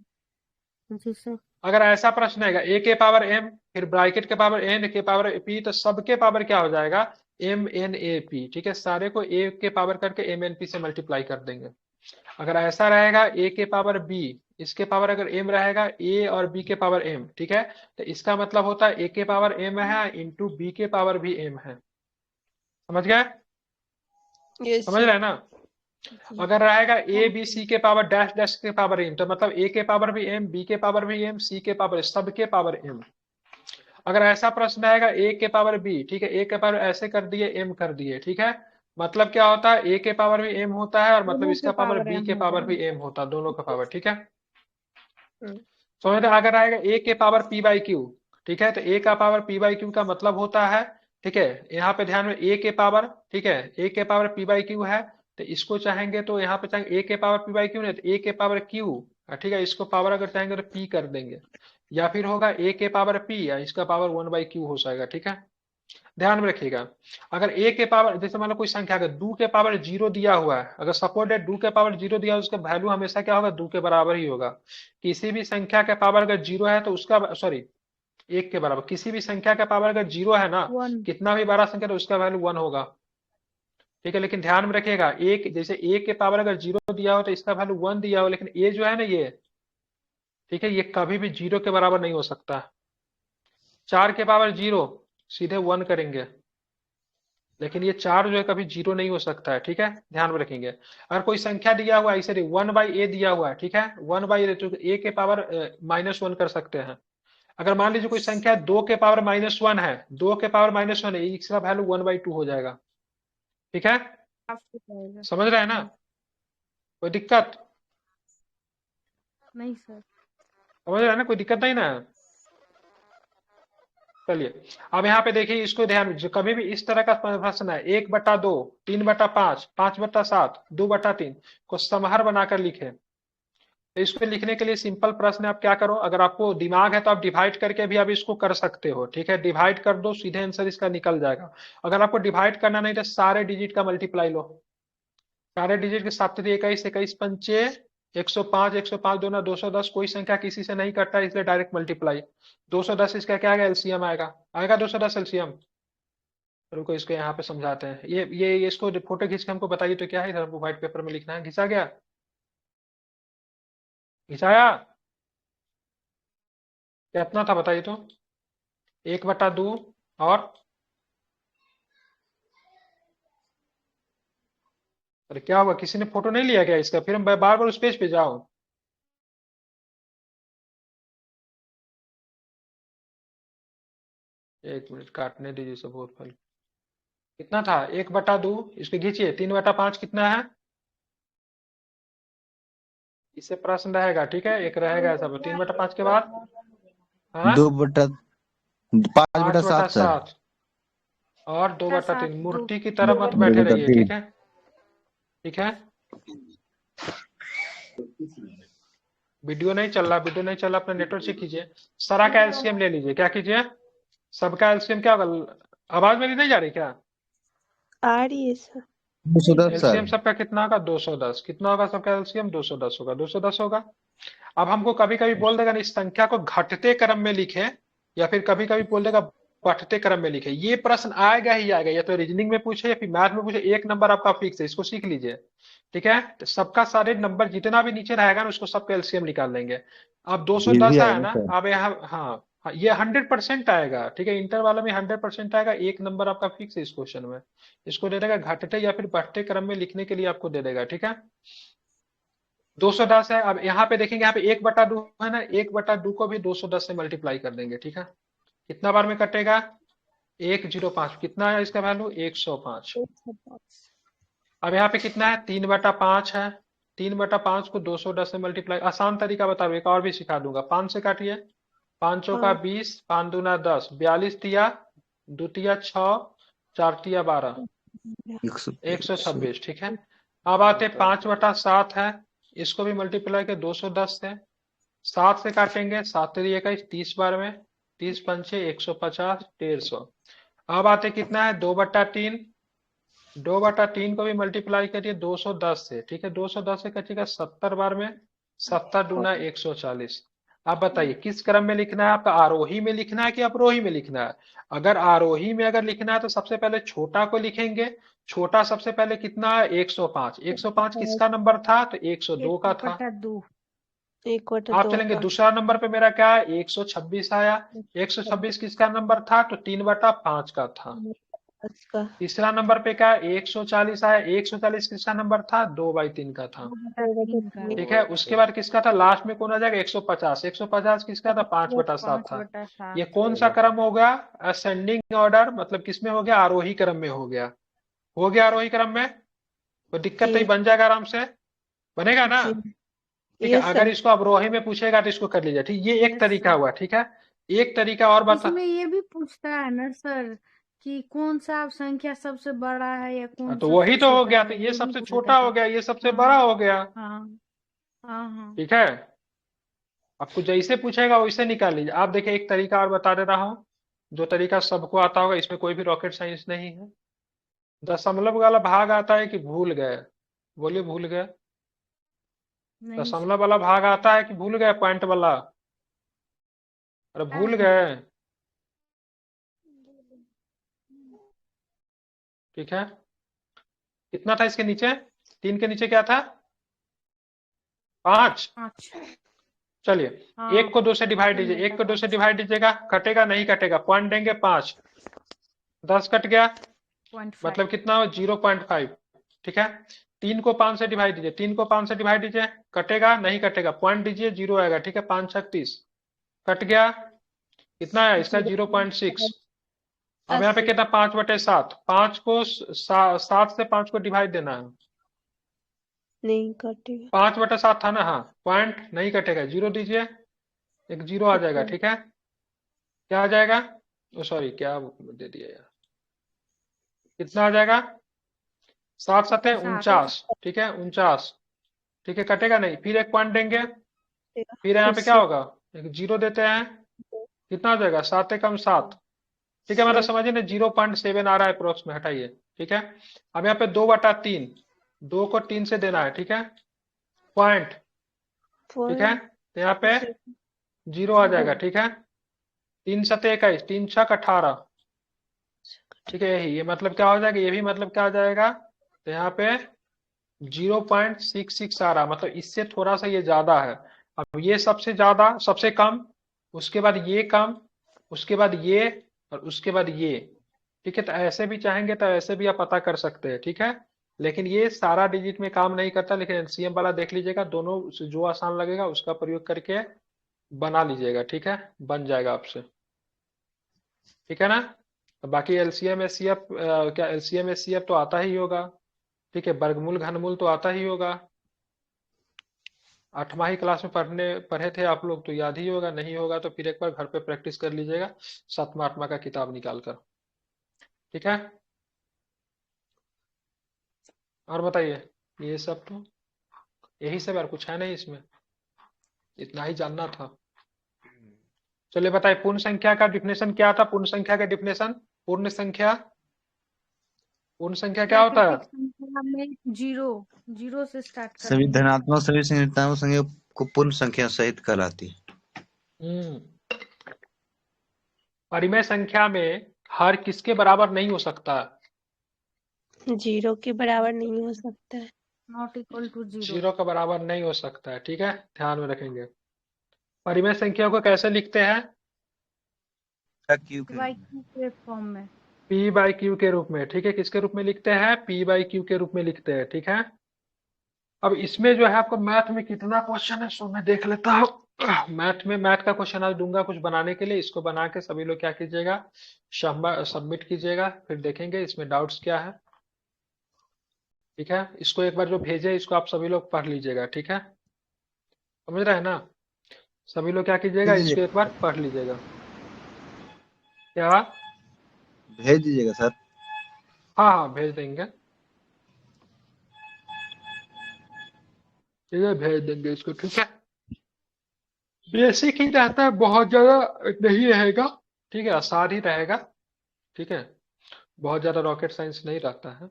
अगर ऐसा प्रश्न आएगा a के पावर m फिर ब्रैकेट के पावर n के पावर p, तो सबके पावर क्या हो जाएगा? m n a p। ठीक है, सारे को a के पावर करके m n p से मल्टीप्लाई कर देंगे। अगर ऐसा रहेगा a के पावर b, इसके पावर अगर m रहेगा a और b के पावर m, ठीक है, तो इसका मतलब होता है a के पावर m है इंटू b के पावर भी m है। समझ गए? समझ रहे हैं ना? अगर रहेगा a b c के पावर डैश डैश के पावर m, तो मतलब a के पावर भी m, b के पावर भी m, c के पावर, सबके पावर m। अगर ऐसा प्रश्न आएगा a के पावर b, ठीक है, a के पावर ऐसे कर दिए, m कर दिए। ठीक है, मतलब क्या होता है? a के पावर भी m होता है और मतलब इसका पावर b के पावर भी m होता है, दोनों का पावर। ठीक है, समझ रहे? अगर आएगा a के पावर p बाई क्यू, ठीक है, तो a का पावर p बाई क्यू का मतलब होता है, ठीक है, यहाँ पे ध्यान में a के पावर, ठीक है, a के पावर p बाई क्यू है, तो इसको चाहेंगे तो यहाँ पे चाहेंगे a के पावर p बाई क्यू नहीं तो a के पावर q, ठीक है, इसको पावर अगर चाहेंगे तो p कर देंगे। या फिर होगा a के पावर p या इसका पावर 1/q हो जाएगा। ठीक है, ध्यान में रखिएगा। अगर a के पावर, जैसे मान लो कोई संख्या अगर 2 के पावर 0 दिया हुआ है, अगर सपोर्ट है 2 के पावर 0 दिया है, उसका वैल्यू हमेशा क्या होगा, 2 के बराबर ही होगा। किसी भी संख्या का पावर अगर 0 है तो उसका, सॉरी 1 के बराबर, किसी भी संख्या का पावर अगर 0 है ना, 1 कितना भी बड़ा संख्या तो उसका वैल्यू 1 होगा। ठीक है, लेकिन ध्यान में रखिएगा, एक जैसे a के पावर अगर 0 दिया हो तो इसका वैल्यू 1 दिया हो, लेकिन a जो है ना ये, ठीक है, ये कभी भी 0 के बराबर नहीं हो सकता। 4 के पावर 0 सीधे 1 करेंगे, लेकिन ये 4 जो है कभी 0 नहीं हो सकता है। ठीक है, ध्यान में रखेंगे। अगर कोई संख्या दिया हुआ है, इसे 1/a दिया हुआ है, ठीक है, 1/a तो a के पावर -1 कर सकते हैं। अगर मान लीजिए कोई संख्या 2 के पावर -1 है, 2 के पावर -1 है, इसका वैल्यू 1/2 हो जाएगा। ठीक है, समझ रहे हैं ना, कोई दिक्कत? नहीं सर। समझ रहे हैं ना, कोई दिक्कत नहीं ना? चलिए, अब यहाँ पे देखिए, इसको ध्यान, जो कभी भी इस तरह का प्रश्न है 1/2, 3/5, 5/7, 2/3 को समाहार बनाकर लिखे, तो इसको लिखने के लिए सिंपल प्रश्न है, आप क्या करो, अगर आपको दिमाग है तो आप डिवाइड करके भी आप इसको कर सकते हो। ठीक है, डिवाइड कर दो, सीधे आंसर इसका निकल जाएगा। अगर आपको डिवाइड करना नहीं तो सारे डिजिट का मल्टीप्लाई लो, सारे डिजिट के 7 21 21 पंचे 105, 105 दूना 210, कोई संख्या किसी से नहीं कटता, इसलिए डायरेक्ट मल्टीप्लाई। 210 इसका क्या आएगा, एलसीएम आएगा, आएगा 210 एलसीएम। रुको इसको यहाँ पे समझाते हैं। ये इसको फोटो खींच के हमको बताइए तो क्या है, इधर हमको व्हाइट पेपर में लिखना है। घिसा गया, घिसाया, कितना था बताइए तो? 1/2 और, अरे क्या हुआ, किसी ने फोटो नहीं लिया क्या इसका? फिर हम बार बार उस पेज पे जाओ। एक मिनट काटने दीजिए सब, और फल कितना था? 1/2, इसको खींचिए। 3/5 कितना है? इससे प्रश्न रहेगा। ठीक है, एक रहेगा ऐसा, 3/5 के बाद हाँ 5/7 सर। 5/7 और 2/3। 2 मूर्ति की तरह मत बैठे रहिए। ठीक है, ठीक है, वीडियो नहीं चल रहा, वीडियो नहीं चल रहा, अपना नेटवर्क से कीजिए। सारा का एलसीएम ले लीजिए। क्या कीजिए? सबका एलसीएम क्या होगा? आवाज मेरी नहीं जा रही क्या? आ रही है सर। 210 LCM sir. सबका कितना होगा? 210। कितना होगा सबका एलसीएम? 210 होगा, 210 होगा। अब हमको कभी कभी बोल देगा इस संख्या को घटते क्रम में लिखे, या फिर कभी कभी बोल देगा बढ़ते क्रम में लिखे। ये प्रश्न आएगा ही आएगा, या तो रीजनिंग में पूछे या फिर मैथ में पूछे। एक नंबर आपका फिक्स है, इसको सीख लीजिए। ठीक है, तो सबका सारे नंबर जितना भी नीचे रहेगा ना, उसको सबका एलसीएम निकाल लेंगे। अब 210 भी है आएगा ना, सर। अब यहाँ हाँ, ये 100% आएगा। ठीक है, इंटर वाला में 100% आएगा। एक नंबर आपका फिक्स है इस क्वेश्चन में। इसको दे देगा घटते या फिर बढ़ते क्रम में लिखने के लिए आपको दे देगा। ठीक है, 210 है। अब यहाँ पे देखेंगे, यहाँ पे 1/2 है ना, 1/2 को भी 210 से मल्टीप्लाई कर देंगे। ठीक है, कितना बार में कटेगा? 105। कितना है इसका वैल्यू? 105। अब यहाँ पे कितना है? 3/5 है। 3/5 को 210 से मल्टीप्लाई, आसान तरीका बता रहा हूं, एक और भी सिखा दूंगा। 5 से काटिए, 5 चौका 20, 5 दूना 10, 42 तिया, 2 तिया 6, 4 तिया 12, 126। ठीक है, अब आते 5/7 है, इसको भी मल्टीप्लाई के 210 से। 7 से काटेंगे, 7 3 21, 30 बार में, 30 पंचे 150, 150। अब आते कितना है? 2/3। 2/3 को भी मल्टीप्लाई करिए 210 से। ठीक है, 210 से कटिएगा 70 बार में, 70 दूना 140। आप बताइए किस क्रम में लिखना है आपका? आरोही में लिखना है कि अवरोही में लिखना है? अगर आरोही में अगर लिखना है तो सबसे पहले छोटा को लिखेंगे। छोटा सबसे पहले कितना है? 105। 105 किसका नंबर था? तो 102 का था। 1/2 आप चलेंगे दूसरा नंबर पे, मेरा क्या है? 126 आया। 126 किसका नंबर था? तो 3/5 का था। तीसरा नंबर पे क्या है? 140 आया। 140 किसका नंबर था? 2/3 का था। 2/3 का। ठीक है, उसके बाद किसका था? लास्ट में कौन आ जाएगा? 150। 150 किसका था? 5/7 था। 5/7 ये कौन सा क्रम हो गया? असेंडिंग ऑर्डर, मतलब किसमें हो गया? आरोही क्रम में हो गया। हो गया आरोही क्रम में, कोई दिक्कत नहीं, बन जाएगा आराम से, बनेगा ना? ठीक है, अगर इसको अवरोही में पूछेगा तो इसको कर लीजिए। ठीक, ये एक तरीका हुआ। ठीक है, एक तरीका और बता। इसमें ये भी पूछता है ना सर कि कौन सा संख्या सबसे बड़ा है या कौन तो सा वही तो हो छोटा गया, है, तो ये भी सबसे पूछता छोटा है। हो गया, ये सबसे हाँ। बड़ा हो गया। हाँ हाँ हाँ। ठीक है, आपको जैसे पूछेगा वैसे निकाल लीजिए। आप देखिए एक तरीका और बता दे रहा हूँ, जो तरीका सबको आता होगा, इसमें कोई भी रॉकेट साइंस नहीं है। दशमलव वाला भाग आता है कि भूल गए? बोलिए भूल गए। नहीं दशमलव वाला भाग आता है कि भूल गए पॉइंट वाला? अरे भूल गए। ठीक है, कितना था इसके नीचे? 3 के नीचे क्या था? 5। अच्छा चलिए, हाँ 1 को 2 से डिवाइड फिर दीजिए, 1 को मिलता 2 से 5 डिवाइड दीजिएगा, कटेगा नहीं कटेगा? पॉइंट देंगे 5, 10 कट गया, 0.5 मतलब कितना हो? 0.5। ठीक है, 3 को 5 से डिवाइड दीजिए, 3 को 5 से डिवाइड दीजिए, कटेगा नहीं कटेगा? पॉइंट दीजिए, 0 आएगा। ठीक है, 5 छक 30, कट गया, कितना है इसका? 0.6। अब यहाँ पे 80 कितना? 5/7, 5 को 7 से 5 को डिवाइड देना है। नहीं कटेगा। 5/7 था ना? हाँ, पॉइंट नहीं कटेगा, 0 दीजिए, एक 0 आ जाएगा। ठीक है, क्या आ जाएगा? ओ सॉरी, क्या दे दिया यार, कितना आ जाएगा? 7 7 49। ठीक है, 49। ठीक है, कटेगा नहीं, फिर एक पॉइंट देंगे, फिर यहाँ पे क्या होगा? एक 0 देते हैं, कितना हो जाएगा? 7 कम 7। ठीक है, मतलब समझिए ना, 0.7 आ रहा है अप्रोक्स में, हटाइए। ठीक है, अब यहाँ पे 2/3, 2 को 3 से देना है। ठीक है, पॉइंट। ठीक है, तो यहाँ पे 0 आ जाएगा। ठीक है, 3 7 21, 3 6 18। ठीक है, यही ये मतलब क्या हो जाएगा? ये भी मतलब क्या आ जाएगा? तो यहाँ पे 0.66 आ रहा, मतलब इससे थोड़ा सा ये ज्यादा है। अब ये सबसे ज्यादा, सबसे कम, उसके बाद ये कम, उसके बाद ये, और उसके बाद ये। ठीक है, तो ऐसे भी चाहेंगे तो ऐसे भी आप पता कर सकते हैं। ठीक है, लेकिन ये सारा डिजिट में काम नहीं करता, लेकिन एलसीएम वाला देख लीजिएगा, दोनों से जो आसान लगेगा उसका प्रयोग करके बना लीजिएगा। ठीक है, बन जाएगा आपसे। ठीक है ना? तो बाकी एलसीएम एचसीएफ, क्या एलसीएम एचसीएफ तो आता ही होगा। ठीक है, वर्गमूल घनमूल तो आता ही होगा, 8वीं क्लास में पढ़े थे आप लोग, तो याद ही होगा। नहीं होगा तो फिर एक बार घर पे प्रैक्टिस कर लीजिएगा, 7वां 8वां का किताब निकाल कर। ठीक है, और बताइए। ये सब तो यही सब, यार कुछ है नहीं इसमें, इतना ही जानना था। चलिए बताइए, पूर्ण संख्या का डिफिनेशन क्या था? पूर्ण संख्या का डिफिनेशन, पूर्ण संख्या, पूर्ण संख्या क्या होता है? प्राकृतिक संख्या में जीरो से स्टार्ट सभी करते हैं। धनात्मक सभी ऋणात्मक संख्या को पूर्ण संख्या सहित कहलाती है। परिमेय संख्या में हर किसके बराबर नहीं हो सकता? 0 के बराबर नहीं हो सकता है। Not equal to 0। 0 का बराबर नहीं हो सकता है। ठीक है, ध्यान में रखेंगे। परिमेय संख्या को कैसे लिखते हैं? क्यू के बाई क्यू के फॉर्म में। P/Q के रूप में। ठीक है, किसके रूप में लिखते हैं? P/Q के रूप में लिखते हैं। ठीक है, अब इसमें जो है आपको मैथ में कितना क्वेश्चन है सो मैं देख लेता हूँ। मैथ का क्वेश्चन आज दूंगा कुछ बनाने के लिए, इसको बना के सभी लोग क्या कीजिएगा? सबमिट कीजिएगा, फिर देखेंगे इसमें डाउट्स क्या है। ठीक है, इसको एक बार जो भेजे इसको आप सभी लोग पढ़ लीजिएगा। ठीक है, समझ रहे हैं ना? सभी लोग क्या कीजिएगा, भेज इसको एक बार पढ़ लीजिएगा। क्या? भेज दीजिएगा सर। हाँ हाँ, भेज देंगे। ठीक है, भेज देंगे इसको। ठीक है, बेसिक ही रहता है, बहुत ज्यादा नहीं रहेगा। ठीक है, आसान ही रहेगा। ठीक है, बहुत ज्यादा रॉकेट साइंस नहीं रहता है।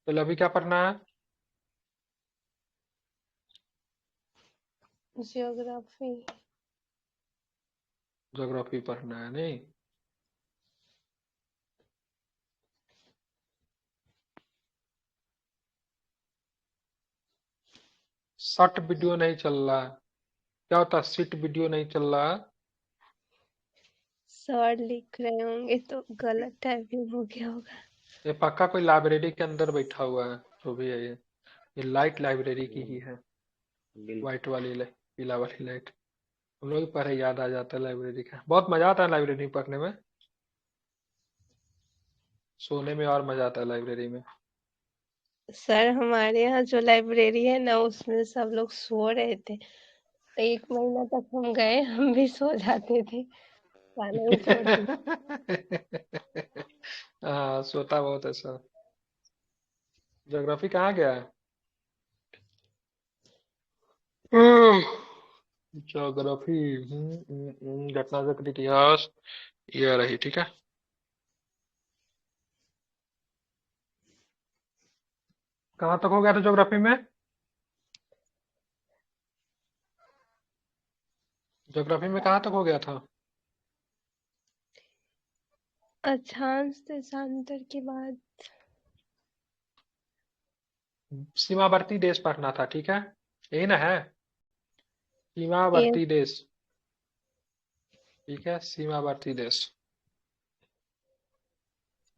तो अभी क्या पढ़ना है? ज्योग्राफी। ज्योग्राफी पढ़ना है नहीं? शॉर्ट वीडियो नहीं चल रहा है। क्या होता है सिट वीडियो नहीं चल रहा है? सर लिख रहे होंगे तो गलत टाइपिंग हो गया होगा। ये पक्का कोई लाइब्रेरी के अंदर बैठा हुआ है, जो भी है ये लाइट लाइब्रेरी की ही है, व्हाइट वाली लाइट, पीला वाली लाइट। हम लोग पढ़े, याद आ जाता है लाइब्रेरी का। बहुत मजा आता है लाइब्रेरी पढ़ने में, सोने में और मजा आता है लाइब्रेरी में। सर हमारे यहाँ जो लाइब्रेरी है ना, उसमें सब लोग सो रहे थे। 1 महीना तक हम गए, हम भी सो जाते थे, खाना ही छोड़ दिया। हाँ, सोता बहुत है सर। ज्योग्राफी कहाँ गया है? ज्योग्राफी, घटना चक्र, इतिहास, ये रही। ठीक है, कहाँ तक हो गया था ज्योग्राफी में? ज्योग्राफी में कहाँ तक हो गया था? अक्षांश देशांतर के बाद सीमावर्ती देश पढ़ना था। ठीक है, यही ना है, ये सीमावर्ती देश। ठीक है, सीमावर्ती देश।